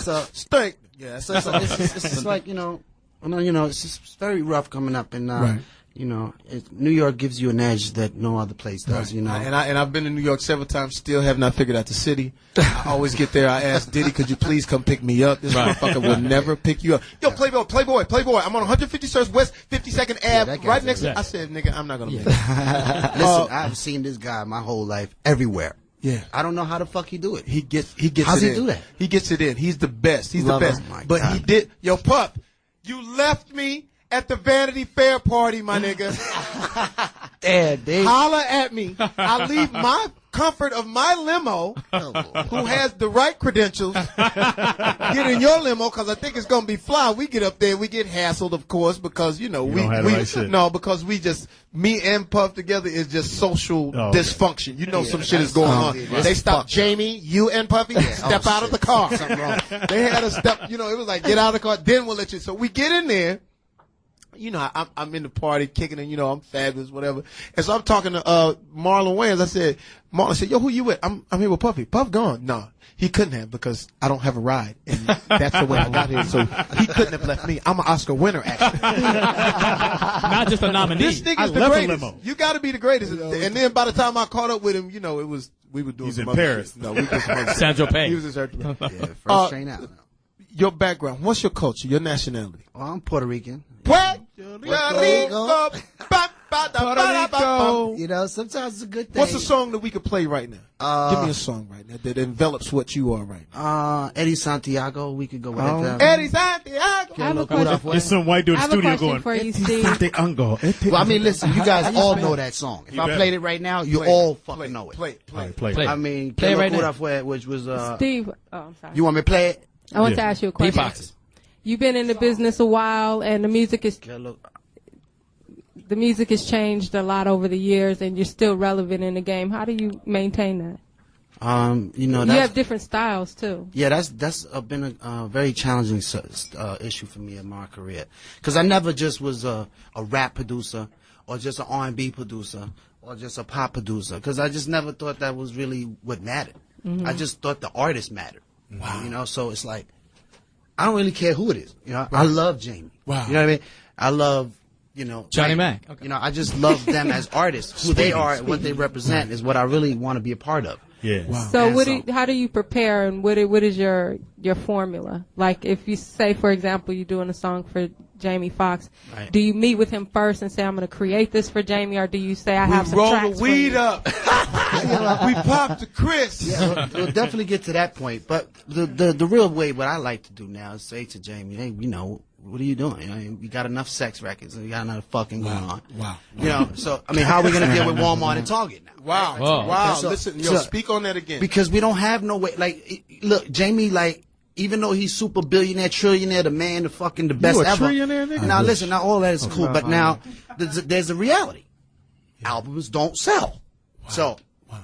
So Stank. yeah, so it's just like you know, it's just very rough coming up, and Right. you know, New York gives you an edge that no other place does. You know, And I've been to New York several times. Still have not figured out the city. I always get there. I ask Diddy, could you please come pick me up? This motherfucker will never pick you up. Yo, Playboy. I'm on 151st West 52nd Ave, that guy's right next to. it. I said, nigga, I'm not gonna make it. listen, I've seen this guy my whole life everywhere. Yeah. I don't know how the fuck he do it. He gets How's it he in. do that? He gets it in. He's the best. He's Love the best. him. My But God. he did. Yo, Pup, you left me at the Vanity Fair party, my nigga. Damn, dude. Holla at me. I leave my comfort of my limo, who has the right credentials, get in your limo because I think it's gonna be fly. We get up there, we get hassled, of course, because you know because we just me and Puff together is just social dysfunction. You know, some shit is going on. They stopped Jamie, you and Puffy, step out of the car. They had to step. You know, it was like get out of the car. Then we'll let you. So we get in there. You know, I'm in the party kicking and, you know, I'm fabulous, whatever. And so I'm talking to, Marlon Wayans. Marlon said, yo, who you with? I'm here with Puffy. Puff gone. No, he couldn't have because I don't have a ride. And that's the way I got here. So he couldn't have left me. I'm an Oscar winner, actually. Not just a nominee. This nigga's the greatest. You gotta be the greatest. And then by the time I caught up with him, you know, we were doing He's some in other Paris. shit. No, we was Sandro Payne. He was in Sergio. Yeah, first train out. Your background. What's your culture? Your nationality? Well, I'm Puerto Rican. Puerto Rico. Rico. You know, sometimes it's a good thing. What's a song that we could play right now? Give me a song right now that envelops what you are right now. Eddie Santiago, we could go with that. Eddie Santiago. I have a question. There's some white dude in I the have a studio question going. for you, Steve. Well, I mean, listen, you guys all know that song. If You I better. played it right now, you all fucking know it. Play. Play. I mean, Play it right Kilo now. Cura Fue, which was Steve, I'm sorry. You want me to play it? I want to ask you a question. Beatboxes. You've been in the business a while, and the music has changed a lot over the years, and you're still relevant in the game. How do you maintain that? You know, You have different styles too. Yeah, that's been a very challenging issue for me in my career, because I never just was a rap producer or just an R&B producer or just a pop producer, because I just never thought that was really what mattered. I just thought the artist mattered. Wow. You know, so it's like I don't really care who it is. You know, I love Jamie. Wow. You know what I mean? I love, Johnny Mack. Okay. I just love them as artists. Who they are and what they represent is what I really want to be a part of. Yeah. Wow. So how do you prepare, and what is your formula? Like if you say, for example, you're doing a song for Jamie Foxx, do you meet with him first and say, I'm going to create this for Jamie, or do you say, I have some tracks roll the weed up. We pop the Chris. Yeah, we'll definitely get to that point. But the real way, what I like to do now is say to Jamie, hey, what are you doing? You got enough sex records and you got enough fucking going on. Wow. So, I mean, how are we going to deal with Walmart and Target now? Wow. Oh. Wow. So, Listen, speak on that again. Because we don't have no way. Like, look, Jamie, even though he's super billionaire, trillionaire, the man, the best ever. Trillionaire, nigga? Now, listen, now all that is cool, but now there's a reality. Albums don't sell. Wow. So,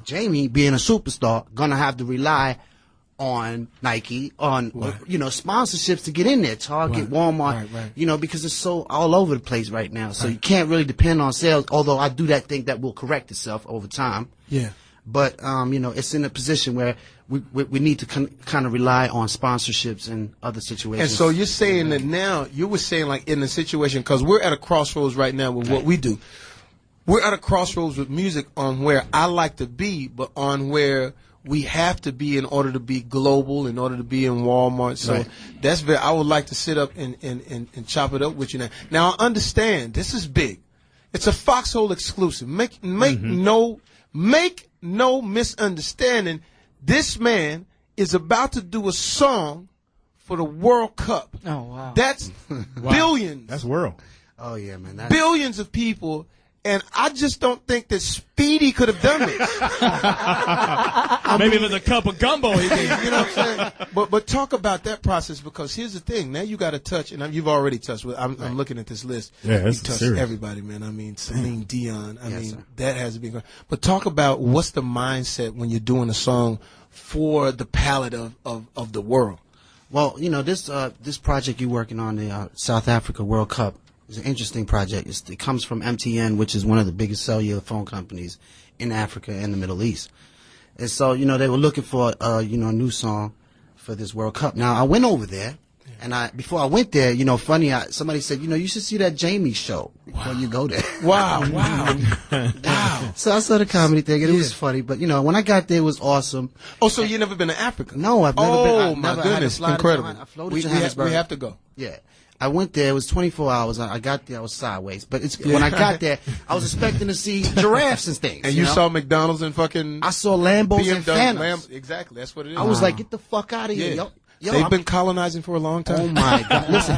Jamie, being a superstar, gonna have to rely on Nike, on sponsorships to get in there, Target, Walmart, because it's so all over the place right now. So you can't really depend on sales. Although I do think that will correct itself over time. Yeah. But it's in a position where we need to kind of rely on sponsorships and other situations. And so you're saying that now, you were saying like in the situation, because we're at a crossroads right now with what we do. We're at a crossroads with music on where I like to be, but on where we have to be in order to be global, in order to be in Walmart. So that's I would like to sit up and chop it up with you now. Now I understand this is big. It's a Foxxhole exclusive. Make no misunderstanding. This man is about to do a song for the World Cup. Oh wow. That's billions. That's world. Oh yeah, man. Billions of people. And I just don't think that Speedy could have done this. Maybe it was a cup of gumbo he did. You know what I'm saying? But talk about that process, because here's the thing. Now you got to touch, and you've already touched. I'm looking at this list. Yeah, you touched everybody, man. I mean, Celine Dion. I mean, that has to be good. But talk about what's the mindset when you're doing a song for the palette of the world. Well, this project you're working on, the South Africa World Cup, it's an interesting project. It comes from MTN, which is one of the biggest cellular phone companies in Africa and the Middle East. And so, they were looking for, a new song for this World Cup. Now, I went over there, and before I went there, funny, somebody said, you should see that Jamie show before you go there. Wow. So I saw the comedy thing, and it was funny. But, when I got there, it was awesome. Oh, so you never been to Africa? No, I've never been. Oh, my goodness. Incredible. We have to go. Yeah. I went there. It was 24 hours. I got there. I was sideways. But when I got there, I was expecting to see giraffes and things. And you saw McDonald's and fucking... I saw Lambos and Phantoms. Exactly. That's what it is. I was like, get the fuck out of here. Yo, they've been colonizing for a long time. Oh, my God. Listen.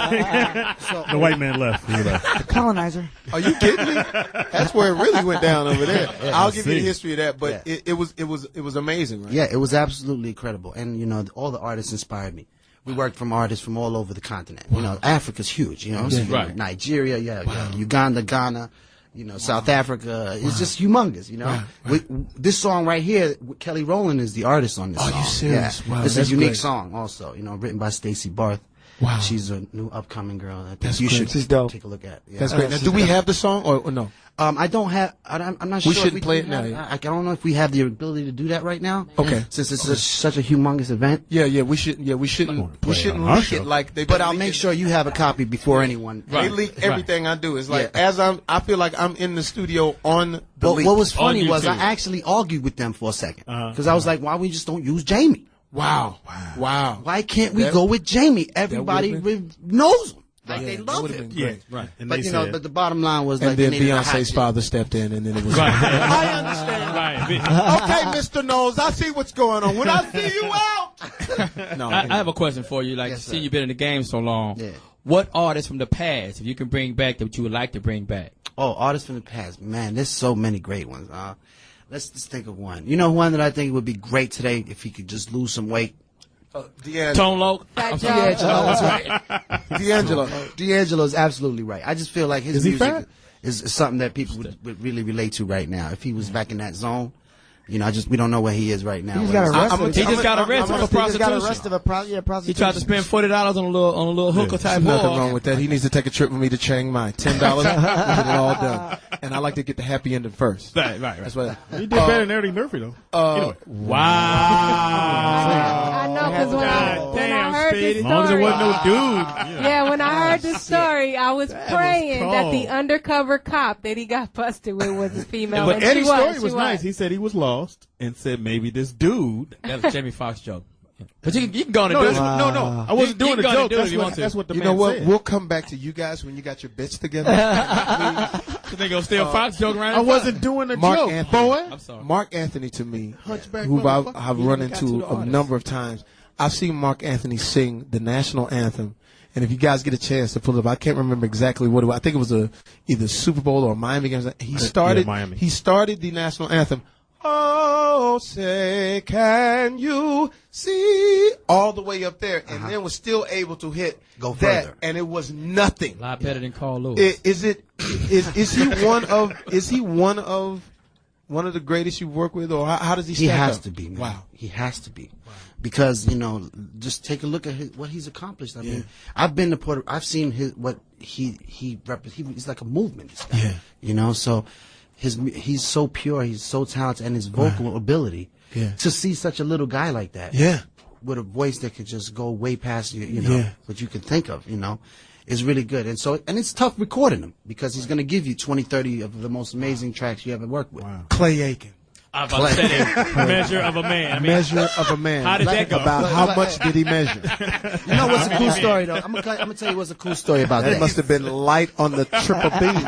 The white man left. He left. The colonizer. Are you kidding me? That's where it really went down over there. I'll give you the history of that, but it was amazing, right? Yeah, it was absolutely incredible. And, all the artists inspired me. We worked from artists from all over the continent. Africa's huge, so Nigeria, Uganda, Ghana, South Africa. It's just humongous, This song right here, Kelly Rowland is the artist on this song. Are you serious? Yeah. Wow, this is a unique song also, written by Stacey Barth. Wow. She's a new upcoming girl. I think you should take a look at. Yeah. That's great. Now, do we have the song or no? I don't have. I'm not sure. We shouldn't play it now. I don't know if we have the ability to do that right now. Okay. Since it's such a humongous event. Yeah. We shouldn't leak it like they. But I'll make sure you have a copy before anyone. They leak everything I do. It's like I feel like I'm in the studio on the leak. What was funny was I actually argued with them for a second because I was like, why we just don't use Jamie? Wow. Why can't we go with Jamie? Everybody knows him. Like they love him. Yeah, right. And but but the bottom line was, and then Beyonce's father stepped in, and then it was. I understand. Right. Okay, Mr. Knowles, I see what's going on. When I see you out. No, I have a question for you. Like, see, you've been in the game so long. Yeah. What artists from the past, if you can bring back, that you would like to bring back? Oh, artists from the past, man. There's so many great ones. Let's just think of one. One that I think would be great today if he could just lose some weight. Tone Loc. D'Angelo, that's right. D'Angelo is absolutely right. I just feel like his music is something that people would really relate to right now. If he was back in that zone, You know, we don't know where he is right now. He just got arrested. He just got arrested for prostitution. Prostitution. He tried to spend $40 on a little hooker type There's nothing whore. wrong with that. He needs to take a trip with me to Chiang Mai. $10, we get it all done. And I like to get the happy ending first. Right. That's what. He did better than Eddie Murphy though. Anyway. Wow. I know, because when I heard the story, as long as it wasn't no dude. Yeah, when I heard the story, I was praying that the undercover cop that he got busted with was a female. But and Eddie's she story was nice. He said he was lost and said maybe this dude. That was a Jamie Foxx joke. But you can go on and do it. No. I wasn't doing a joke. That's what the man said. You know what? We'll come back to you guys when you got your bits together. So they gonna steal Fox joke around? I wasn't doing a Mark joke, Anthony, boy. I'm sorry. Mark Anthony to me, Hunchback who motherfucker. I've run into a number of times. I've seen Mark Anthony sing the national anthem. And if you guys get a chance to pull it up, I can't remember exactly what it was. I think it was either Super Bowl or Miami games. He started the national anthem. Oh, say, can you see? All the way up there, and then was still able to hit Go that, further. and it was nothing. A lot better than Carl Lewis. Is he one of the greatest you've worked with, or how does he stack up? He has to be, man. Wow. He has to be. Wow. Because, you know, just take a look at what he's accomplished. I mean, I've been to I've seen he's like a movement, this guy. Yeah. You know, so he's so pure, he's so talented, and his vocal ability to see such a little guy like that. Yeah. With a voice that could just go way past you know, what you can think of, you know, is really good. And so, and it's tough recording him because he's going to give you 20, 30 of the most amazing tracks you ever worked with. Wow. Clay Aiken. I was about to say that. Measure of a man. I mean, Measure of a man. How did that go? About how much did he measure? You know what's a cool story, though? I'm gonna tell you what's a cool story about that. That must have been light on the triple beam.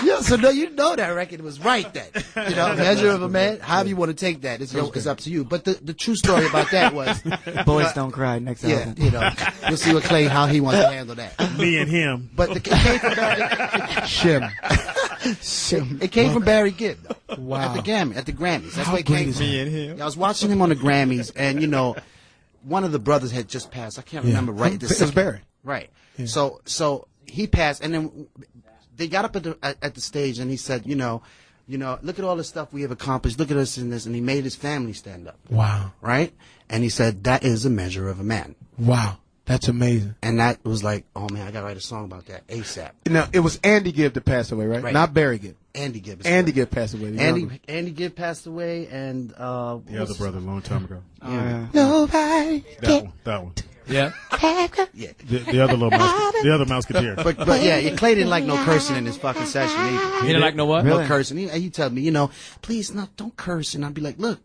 Yeah, so no, you know that record was right then. You know, Measure of a Man, however you want to take that, it's up to you. But the true story about that was Boys Don't Cry next album. you know, you'll see with Clay how he wants to handle that. Me and him. But it came from Barry Shim. It came from Barry Gibb. Wow. At the Grammys. That's How where it came great from. is Me and him. I was watching him on the Grammys, and you know, one of the brothers had just passed. I can't remember right. It was Barry. Right. Yeah. So he passed, and then they got up at the stage, and he said, you know, look at all the stuff we have accomplished. Look at us in this, and he made his family stand up. Wow. Right. And he said that is a measure of a man. Wow. That's amazing. And that was like, oh man, I gotta write a song about that ASAP. Now it was Andy Gibb that passed away, right? Not Barry Gibb. Andy Gibb. Andy Gibb passed away. Andy Gibb passed away, and The other brother a long time ago. Nobody. That one. Yeah. Yeah. The other little mouse, the other Mouseketeer. But yeah, Clay didn't like no cursing in his fucking session either. He didn't like no what? No cursing. He tell me, please, no, don't curse. And I'd be like, look,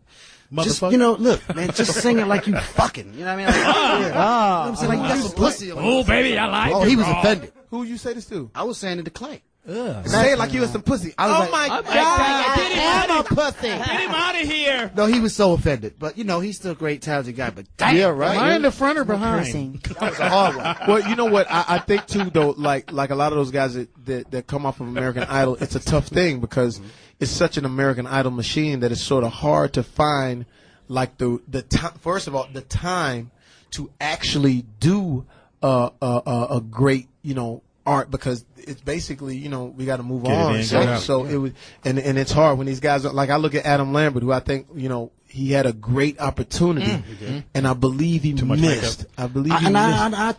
just, motherfucker. look, man, just sing it like you fucking. You know what I mean? Like, you know what I'm saying? Like, you got some pussy. Oh, baby, I like Oh, it, he was bro. offended. Who you say this to? I was saying it to Clay. Say it like you was some pussy. I was Oh like, my I'm God. like, get him I am out a of- pussy. Get him out of here. No, he was so offended. But, he's still a great, talented guy. But damn, Yeah, right. Am I in the front or behind? that was a hard one. Well, you know what? I think too, though, like a lot of those guys that come off of American Idol, it's a tough thing because it's such an American Idol machine that it's sort of hard to find, like the time. First of all, the time to actually do a great, art, because it's basically, we got to move Get it on. in, get out. So it was, and it's hard when these guys are, like, I look at Adam Lambert, who I think, he had a great opportunity, and I believe he missed. I believe he missed. I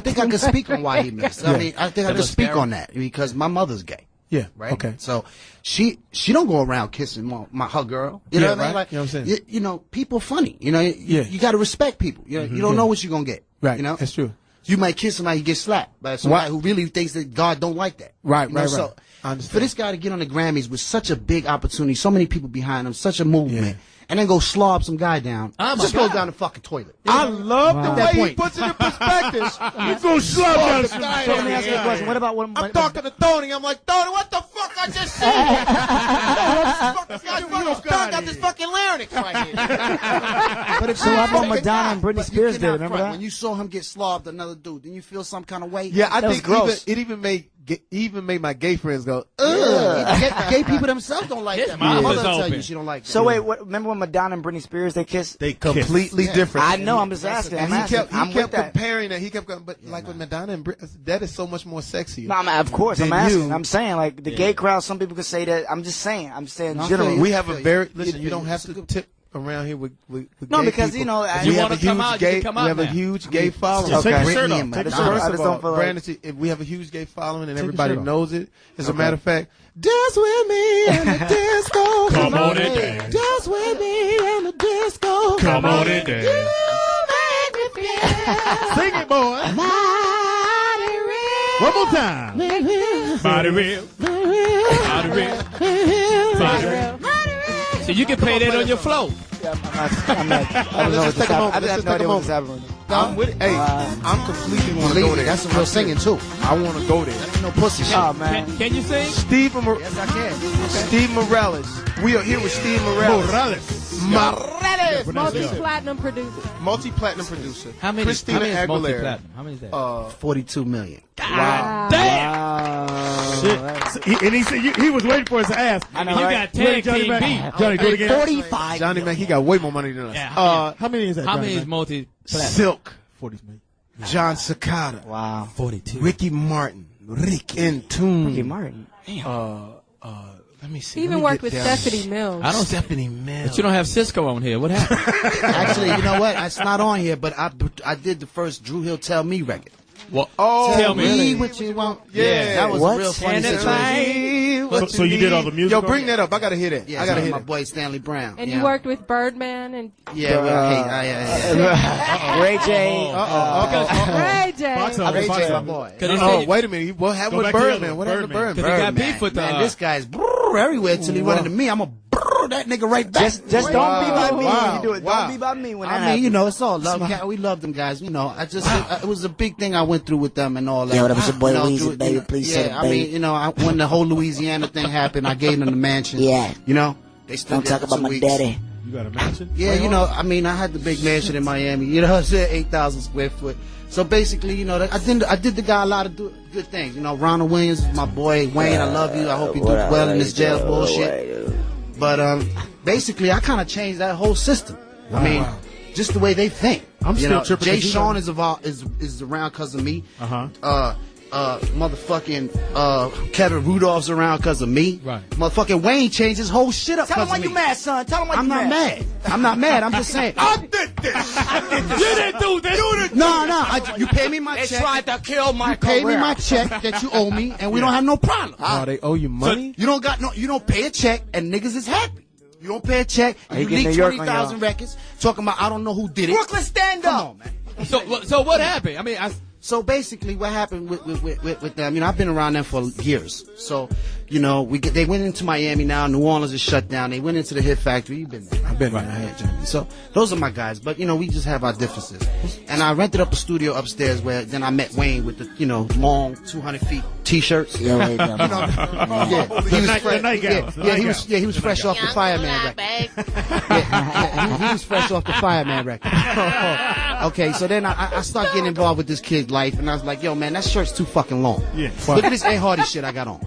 think I can speak on why he missed. I mean, I think I can speak on that because my mother's gay. Yeah. Right. Okay. So she don't go around kissing her girl. You know what I mean? Like, You know what I'm saying? people funny. You got to respect people. You don't know what you're gonna get. Right. You know. That's true. You might kiss somebody, you get slapped by somebody who really thinks that God don't like that. Right. So I understand. for this guy to get on the Grammys with such a big opportunity, so many people behind him, such a movement, and then go slob some guy down, just go down the fucking toilet. I love the That way point. he puts it in perspective. You go slap down some So let me ask you a question. What about I'm talking to Tony. I'm like, Tony, what the fuck I just said? I got this fucking larynx right here. But if So how about Madonna and Britney Spears did? Remember that? When you saw him get slobbed another dude, didn't you feel some kind of way? Yeah, I That was think gross. it even made even made my gay friends go, ugh. Gay people themselves don't like that. My mother tell you she don't like that. So wait, remember when Madonna and Britney Spears, they kissed? They completely different. I know, I'm just asking. And he kept comparing that. He kept going, but like with Madonna and Britney, that is so much more sexy. No, of course, I'm asking. I'm saying, like, the gay crowd, some people could say that. I'm just saying generally. We have a listen, you don't have to tip around here with no, gay because people. you know, we have a huge gay, we have a huge gay following. Take your shirt off. First of all, Brandon, we have a huge gay following, and everybody knows it. As a matter of fact, dance with me in the disco. Come on and dance. Dance with me in the disco. Come on and dance. You make me feel. Sing it, boy. Body real. One more time. Body real. Body real. Body real. So you can pay that on your flow. I'm not. I don't know what's happening. I have no idea what's happening. I'm with it. Hey, I'm completely want to go there. That's some real singing too. I want to go there. That ain't no pussy shit. Oh man. Can you sing? Steve Yes, I can. Steve Morales. We are here with Steve Morales. Multi-platinum producer. Multi-platinum producer. How many? Christina how many is Aguilera. multi-platinum? How many is that? 42 million. God damn! And he said he was waiting for us to ask. I know, you got tag team beat. Johnny, do it again. 45. Johnny Mack, he got way more money than us. Yeah. How many is that? How Johnny many is Mack? multi-platinum? Silk. 40 million. John Cicada. Wow. 42. Ricky Martin. Rick in Tune. Ricky Martin. Let me see. He even worked with Stephanie Mills. I don't. Stephanie Mills. But you don't have Cisco on here. What happened? Actually, you know what? It's not on here, but I did the first Drew Hill Tell Me record. Well, Tell me. me what you want. Yeah. That was What? a real funny situation. So you did all the music? Yo, bring that up. I gotta hear that. Yeah, I gotta hear my that. boy Stanley Brown. And you worked with Birdman and Yeah, Ray J. Ray J. Ray J, my boy. Wait a minute. What happened with Birdman? What happened with Birdman? Because he got beef with Man, this guy's everywhere till he run into me. I'm a that nigga right back. Just don't be by me when you do it. Don't be by me when that happens. You know, it's all love. We love them guys. You know, it was a big thing I went through with them and all that. Yeah, that was your boy You know, Weezy, baby. Please say yeah, it, baby. I mean, you know, when the whole Louisiana thing happened, I gave them the mansion. Yeah. You know, they stood Don't there talk for about 2 my weeks. daddy. You got a mansion? Yeah, you know, I mean, I had the big mansion in Miami. You know what I'm saying? 8,000 square foot. So basically, you know, I did the guy a lot of good things. You know, Ronald Williams is my boy. Wayne, I love you. I hope you do well in this jail bullshit. But basically, I kind of changed that whole system. I mean, just the way they think. I'm still tripping. Jay Sean is around because of me. Motherfucking Kevin Rudolph's around because of me. Right. Motherfucking Wayne changed his whole shit up Tell him because why of me. you mad, son. Tell him why you I'm not mad. I'm not mad. I'm just saying. I did this. You didn't do this. No. You pay me my check. They tried to kill my You pay career. me my check that you owe me, and we don't have no problem. Oh, they owe you money? You don't pay a check, and niggas is happy. You don't pay a check, and you He get leak New York 20,000 on records talking about I don't know who did it. Brooklyn, stand Come up. on, man. So what happened? I mean, So basically, what happened with them? You know, I've been around them for years. So, you know, they went into Miami now. New Orleans is shut down. They went into the Hit Factory. You've been there. I've been there. So those are my guys. But you know, we just have our differences. And I rented up a studio upstairs where then I met Wayne with the long 200 feet T-shirts. Yeah, wait, no. He was fresh. He was fresh off the Fireman record. He was fresh off the Fireman record. Okay, so then I started getting involved with this kid's life, and I was like, yo, man, that shirt's too fucking long. Yeah. Look at this A. Hardy shit I got on.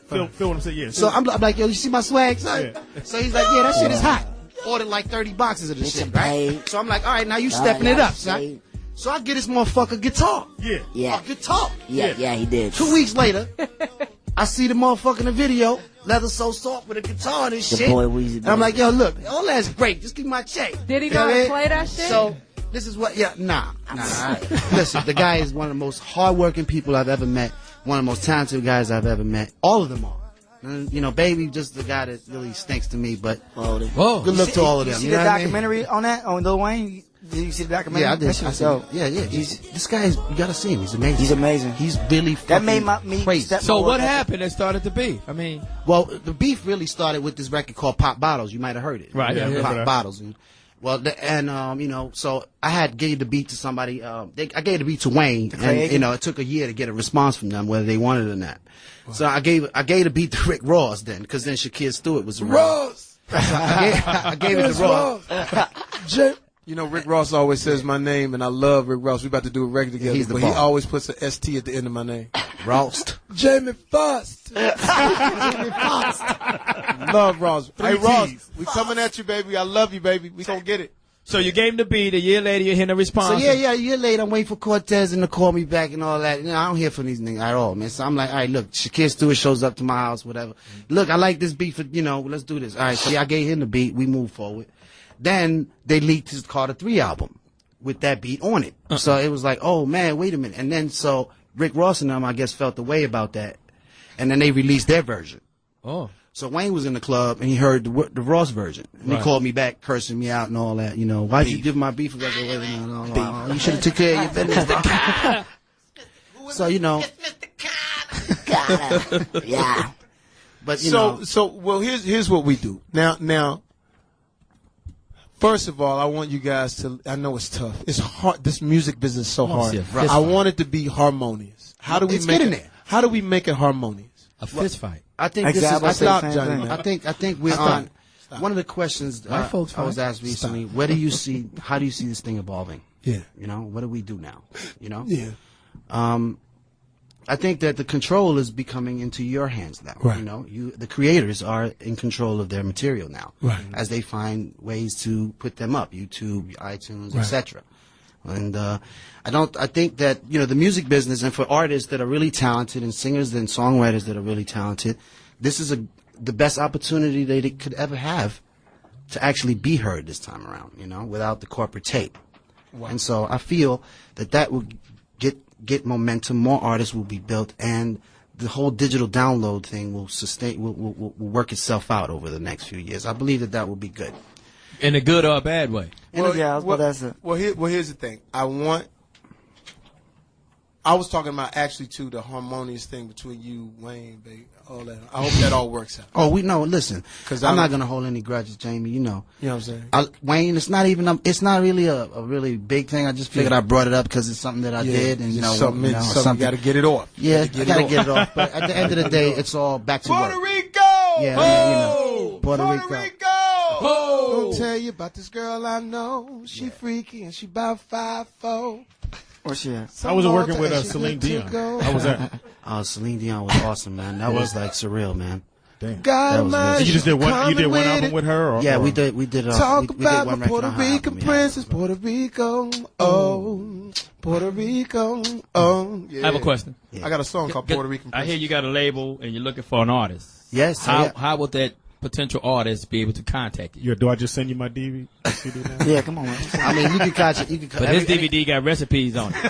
Phil what I'm saying, yeah. So I'm like, yo, you see my swag, son? Yeah. So he's like, yeah, that shit is hot. Ordered like 30 boxes of this shit, right? So I'm like, all right, now you stepping it up, son. So I get this motherfucker guitar. Yeah. A guitar. Yeah, he did. 2 weeks later, I see the motherfucker in the video, leather so soft with a guitar and this The shit. boy Weezy, And I'm like, yo, look, all that's great. Just give me my check. Did he You know know how to what I play mean? that shit? So this is what, nah. Listen, the guy is one of the most hardworking people I've ever met. One of the most talented guys I've ever met. All of them are. And, you know, Baby, just the guy that really stinks to me, but Whoa. good luck to all of them. You see You know the what I mean? documentary on that, on Lil Wayne? Did you see the documentary? Yeah, I did. That shit was dope. Yeah. This guy is, you gotta see him. He's amazing. He's amazing. He's really fucking That made me crazy. step So my what work ethic. happened that started the beef? I mean, Well, the beef really started with this record called Pop Bottles. You might have heard it. Right, yeah. Pop Bottles. And, you know, so I gave the beat to somebody. I gave the beat to Wayne, and you know, it took a year to get a response from them whether they wanted it or not. So I gave the beat to Rick Ross then, because then Shakir Stewart was around. Ross! So I gave it to Ross. You know, Rick Ross always says my name, and I love Rick Ross. We about to do a record together, He's the but he bomb. always puts an ST at the end of my name. Rost. Jamie Foxx. Jamie Foxx. Love Ross. Hey, Ross, we coming at you, baby. I love you, baby. We gonna get it. So you gave him the beat. A year later, you hear the response. So a year later, I'm waiting for Cortez and to call me back and all that. You know, I don't hear from these niggas at all, man. So I'm like, all right, look, Shakir Stewart shows up to my house, whatever. Look, I like this beat for, let's do this. All right, so I gave him the beat. We move forward. Then they leaked his Carter 3 album with that beat on it. So it was like, oh man, wait a minute. And then so Rick Ross and them, I guess, felt the way about that. And then they released their version. Oh. So Wayne was in the club and he heard the Ross version. And he called me back, cursing me out and all that. Why'd you give my beef away? You should have took care of your business. So, yeah. But, well, here's what we do. Now, first of all, I want you guys to, I know it's tough. It's hard. This music business is so hard. I want it to be harmonious. How do we make it? How do we make it harmonious? A fist fight. I think exactly. this is. I think we're on. One of the questions I was asked recently: how do you see this thing evolving? Yeah. What do we do now? Yeah. I think that the control is becoming into your hands now. Right. The creators are in control of their material now, right, as they find ways to put them up, YouTube, iTunes, etc. And I think that the music business, and for artists that are really talented and singers and songwriters that are really talented, this is the best opportunity they could ever have to actually be heard this time around. Without the corporate tape. Wow. And so I feel that will get momentum. More artists will be built, and the whole digital download thing will work itself out over the next few years. I believe that will be good. In a good or a bad way? Well, here's the thing. I was talking about actually too the harmonious thing between you, Wayne, baby, all that. I hope that all works out. Oh, listen, because I'm not gonna hold any grudges, Jamie. You know what I'm saying? Wayne, it's not really a really big thing. I just figured I brought it up because it's something that I did, and something you got to get it off. Yeah, I gotta get it off. But at the end of the day, it's all back to Puerto work. Rico. Yeah, Puerto Rico. I'll tell you about this girl I know. She freaky and she about 5'4". Where's she at? I was working with Celine Dion. How was that? Celine Dion was awesome, man. That was like surreal, man. Damn. God, man, you just did one album with her? Or, yeah, or? we did. Talk we did about one the Puerto Rican princess, Puerto Rico. Oh, Puerto Rico. Oh, yeah. I have a question. I got a song called Puerto Rican princess. I hear you got a label and you're looking for an artist. Yes. How would that potential artist be able to contact you? Do I just send you my DVD? Yeah, come on, man. I mean, you can contact. But his DVD got recipes on it.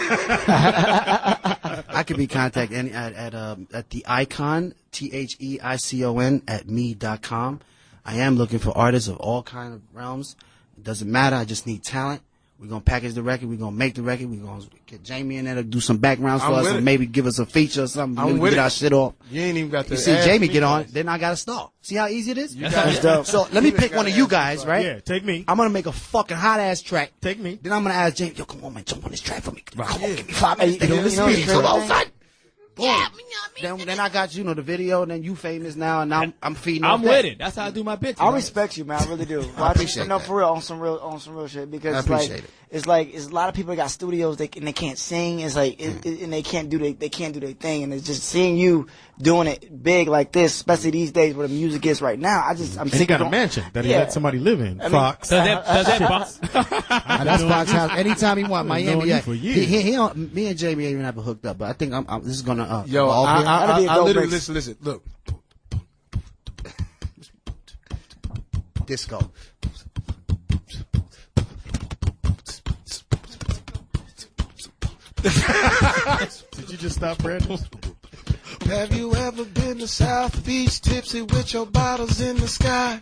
I could be contacted at the Icon, THEICON @me.com. I am looking for artists of all kind of realms. It doesn't matter. I just need talent. We're going to package the record. We're going to make the record. We're going to get Jamie in there to do some backgrounds for us and maybe give us a feature or something. Get our shit off. You ain't even got to see Jamie get on. Then I got to start. See how easy it is? That's dope. So let me pick one of you guys, right? Yeah, take me. I'm going to make a fucking hot ass track. Take me. Then I'm going to ask Jamie, yo, come on, man, jump on this track for me. Right. Come on, give me 5 minutes. Boom. Then I got the video, and then you famous now, and I'm feeding. I'm with it. That's how I do my bitch. I respect you, man. I really do. I appreciate that. For real, on some real shit. Because I appreciate it. It's a lot of people that got studios and they can't sing. It's like and they can't do their thing. And it's just seeing you doing it big like this, especially these days where the music is right now. I'm and he got a mansion that he let somebody live in. Fox. Does that Fox? That's Fox house. Anytime he want Miami. Yeah. Me and Jamie ain't even ever hooked up, but I think this is gonna. Yo, I literally listen. Look. Disco. Did you just stop, Brandon? Have you ever been to South Beach tipsy with your bottles in the sky?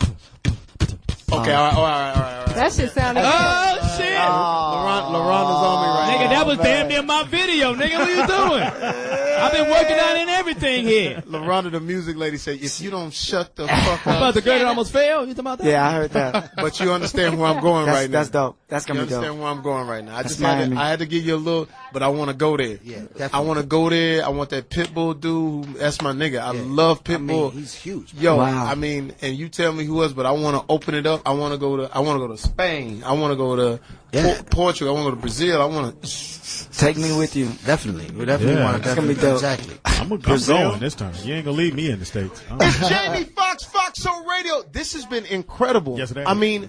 Okay, all right. That shit sounded Oh, shit. LaRonda's on me right Nigga, now. that was damn near my video, nigga. What you doing? I've been working on it and everything here. LaRonda, the music lady, said, if you don't shut the fuck up. About the girl that almost fell? You talking about that? Yeah, I heard that. But you understand where I'm going right now. That's dope. That's gonna be dope. You understand where I'm going right now. I had to give you a little, but I want to go there. Yeah, definitely. I want to go there. I want that Pitbull dude. That's my nigga. I love Pitbull. He's huge. Yo, wow. I mean, and you tell me who else, but I want to open it up. I want to go to Spain. I want to go to Portugal. I want to go to Brazil. I want to take me with you. Definitely. We definitely want to. It's gonna be dope. Exactly. I'm going this time. You ain't gonna leave me in the States. It's Jamie Foxx, Foxxhole Radio. This has been incredible. Yes, it has. I mean,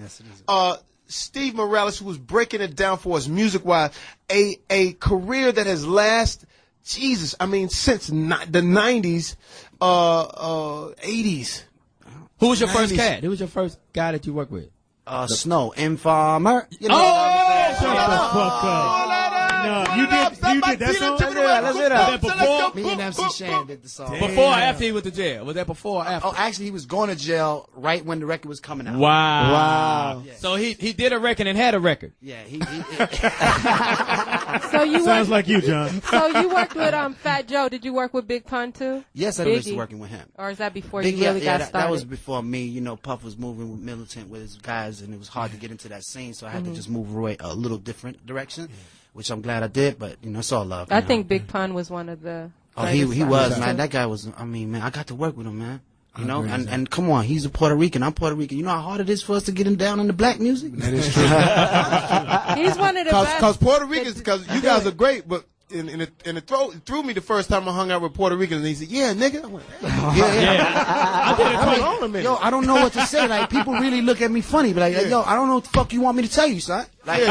Steve Morales, who was breaking it down for us music-wise, a career that has lasted, Jesus, I mean, since the 90s, 80s. Who was your first cat? Who was your first guy that you worked with? Snow, Informer. Shut the fuck up. No, you did that song? Let's hear that. Before? Me and MC Shan did the song. Before or after he went to jail? Was that before or after? Oh, actually, he was going to jail right when the record was coming out. Wow. Yeah. So he did a record and had a record. Yeah, So you sounds like you, John. So you worked with Fat Joe. Did you work with Big Pun too? Yes, I was working with him. Or is that before Big, you really got started? That was before me. You know, Puff was moving with Militant with his guys, and it was hard to get into that scene, so I had to just move away a little different direction, which I'm glad I did. But you know, it's all love. I think Big Pun was one of the. Oh, he was, man. That guy was. I mean, man, I got to work with him, man. You know, and come on, he's a Puerto Rican. I'm Puerto Rican. You know how hard it is for us to get him down in the black music. That is true. He's one of the best. Because Puerto Ricans, because you guys are great, but. And it threw me the first time I hung out with Puerto Ricans, and he said, "Yeah, nigga." I went, Yo, I don't know what to say. Like, people really look at me funny, but like, yo, I don't know what the fuck you want me to tell you, son. Like,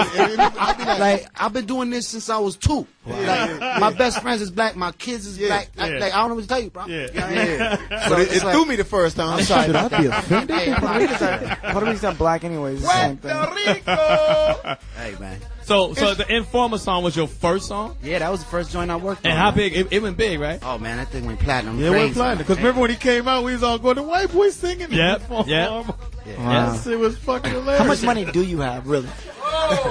like I've been doing this since I was 2. Like, my best friends is black, my kids is black. Like, I don't know what to tell you, bro. So it threw me the first time. I'm sorry. Should I be offended? Puerto Ricans are black anyways. It's the same thing. Hey, man. So the Informer song was your first song? Yeah, that was the first joint I worked on. And how big? It went big, right? Oh, man, that thing went platinum. Yeah, it went platinum. Because remember when he came out, we was all going, the white boy singing. Yep. Yes, it was fucking hilarious. How much money do you have, really?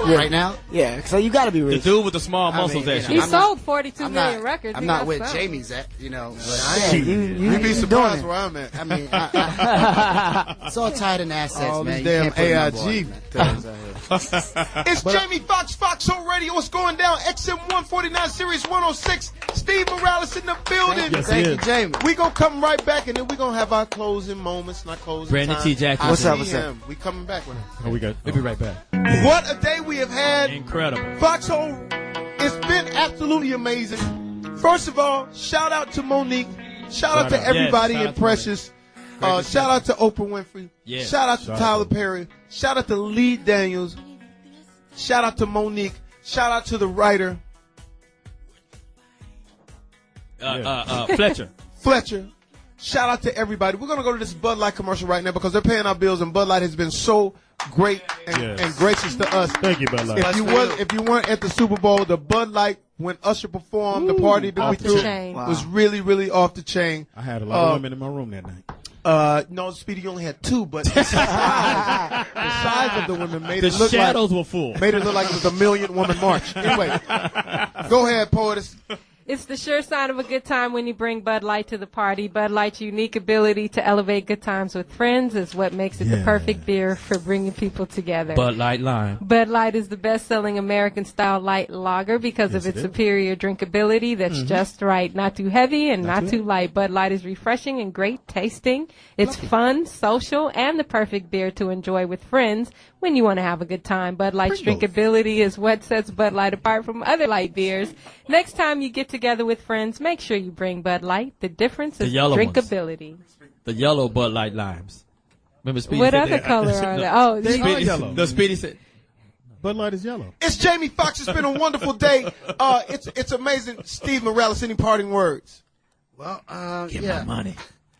Right now? Yeah, so you got to be rich. The dude with the small muscles. He sold 42 million records. I'm not where Jamie's at, you know. But You'd be surprised where I'm at. I mean, it's all tied in assets, all man. This damn AIG. It's But, Jamie Foxx, Foxxhole Radio. What's going down? XM 149, Series 106. Steve Morales in the building. Yes, Thank you, Jamie. We gonna come right back, and then we gonna have our closing moments, not closing Brandon time. T. Jackson. What's up? What's up? We coming back with him. Oh, we got. We'll be right back. What a day we have had. Incredible. Foxxhole, it's been absolutely amazing. First of all, shout out to Monique. Shout out to everybody in Precious. Shout out to Oprah Winfrey. Yes. Shout out to Tyler Perry. Shout out to Lee Daniels. Shout out to Monique. Shout out to the writer. Fletcher. Shout out to everybody. We're going to go to this Bud Light commercial right now because they're paying our bills, and Bud Light has been so great and gracious to us. Thank you, Bud Light. If you weren't at the Super Bowl, the Bud Light, when Usher performed, the party that we threw was really, really off the chain. I had a lot of women in my room that night. No, Speedy, you only had 2, but the size of the women made it look shadows were full. Made it look like it was a 1,000,000 woman march. Anyway, go ahead, Poetess. It's the sure sign of a good time when you bring Bud Light to the party. Bud Light's unique ability to elevate good times with friends is what makes it the perfect beer for bringing people together. Bud Light Lime. Bud Light is the best-selling American-style light lager because of its superior drinkability that's just right. Not too heavy and not too light. Bud Light is refreshing and great tasting. It's fun, social, and the perfect beer to enjoy with friends when you want to have a good time. Bud Light's drinkability is what sets Bud Light apart from other light beers. Next time you get together with friends, make sure you bring Bud Light. The difference is drinkability. The yellow Bud Light limes. Remember Speedy what said other that? color are they? Oh, they are yellow. The Speedy said Bud Light is yellow. It's Jamie Foxx. It's been a wonderful day. It's amazing. Steve Morales, any parting words? Well, Get my money.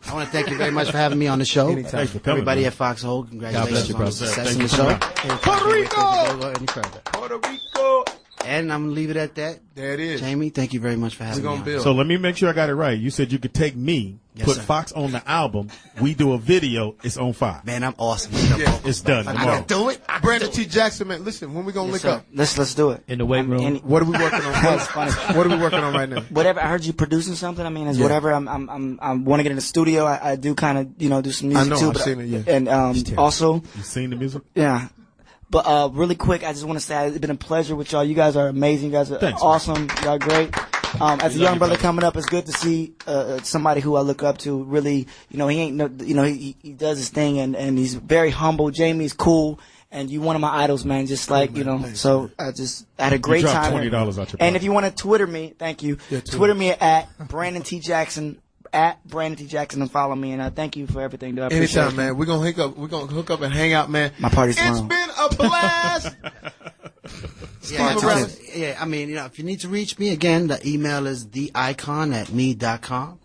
I want to thank you very much for having me on the show. Thanks for coming, Everybody man. at Foxxhole, congratulations you, on the brother. success Thank of the you show. Puerto Rico! Any further. Puerto Rico! And I'm going to leave it at that. There it is. Jamie, thank you very much for having me on. Build. So let me make sure I got it right. You said you could take me, put Fox on the album, we do a video, it's on fire. Man, I'm awesome. It's done I tomorrow. can do it. Brandon T. Jackson, man, listen, when we going to link up? Let's do it. In the weight room. What are we working on? That's funny. What are we working on right now? Whatever. I heard you producing something. I mean, it's whatever. I want to get in the studio. I do kind of, do some music I know, too. I've seen it, yeah. And also, You seen the music? yeah. But really quick, I just want to say it's been a pleasure with y'all. You guys are amazing. You guys are awesome. Y'all great. As a young brother coming up, it's good to see somebody who I look up to. Really, he ain't he does his thing and he's very humble. Jamie's cool. And you one of my idols, man. Just like, you know, so I had a great time. $20 out your pocket. And if you want to Twitter me, thank you. Yeah, Twitter me at Brandon T. Jackson, and follow me. And I thank you for everything. I appreciate Anytime, man. We're gonna hook up and hang out, man. My party's It's tomorrow. been a blast. Yeah, I mean, you know, if you need to reach me again, the email is theicon@me.com.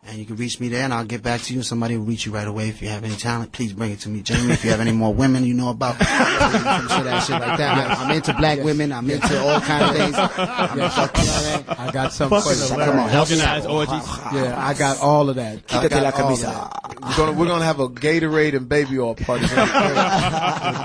And you can reach me there, and I'll get back to you. Somebody will reach you right away. If you have any talent, please bring it to me. Jamie, if you have any more women you know about, some shit like that. I'm into black women. I'm into all kind of things. I got some questions. Come on, organized orgies. Yeah, I got all of that. We're gonna have a Gatorade and baby oil party. Bud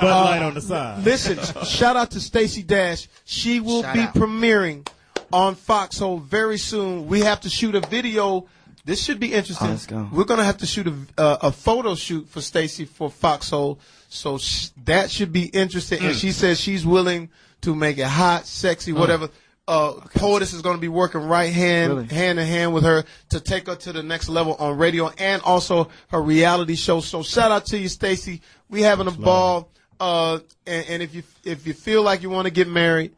Light on the side. Listen, shout out to Stacey Dash. She will be premiering on Foxxhole very soon. We have to shoot a video. This should be interesting. Let's go. We're going to have to shoot a photo shoot for Stacey for Foxxhole. So that should be interesting. And she says she's willing to make it hot, sexy, whatever. Poetess is going to be working hand in hand with her to take her to the next level on radio and also her reality show. So shout out to you, Stacey. We having a ball. And if you feel like you want to get married,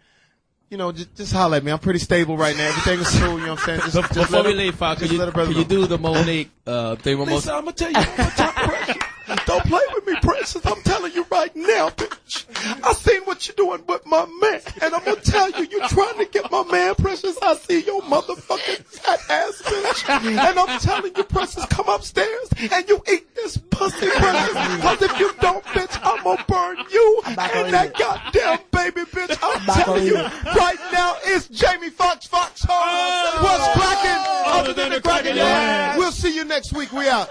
you know, just holler at me. I'm pretty stable right now. Everything is cool. You know what I'm saying? Just before we leave, Fox, can you do the Monique thing? Listen, I'm gonna tell you one more time, Precious. Don't play with me, Precious. I'm telling you right now, bitch. I seen what you're doing with my man, and I'm gonna tell you, you're trying to get my man, Precious. I see your motherfucking fat ass, bitch. And I'm telling you, Precious, come upstairs and you eat this pussy, Precious. Because if you don't, bitch, I'm gonna burn you and that goddamn baby, bitch. I'm telling you, right now, it's Jamie Foxx, Foxxhole. What's cracking? Other than the cracking? We'll see you next week. We out.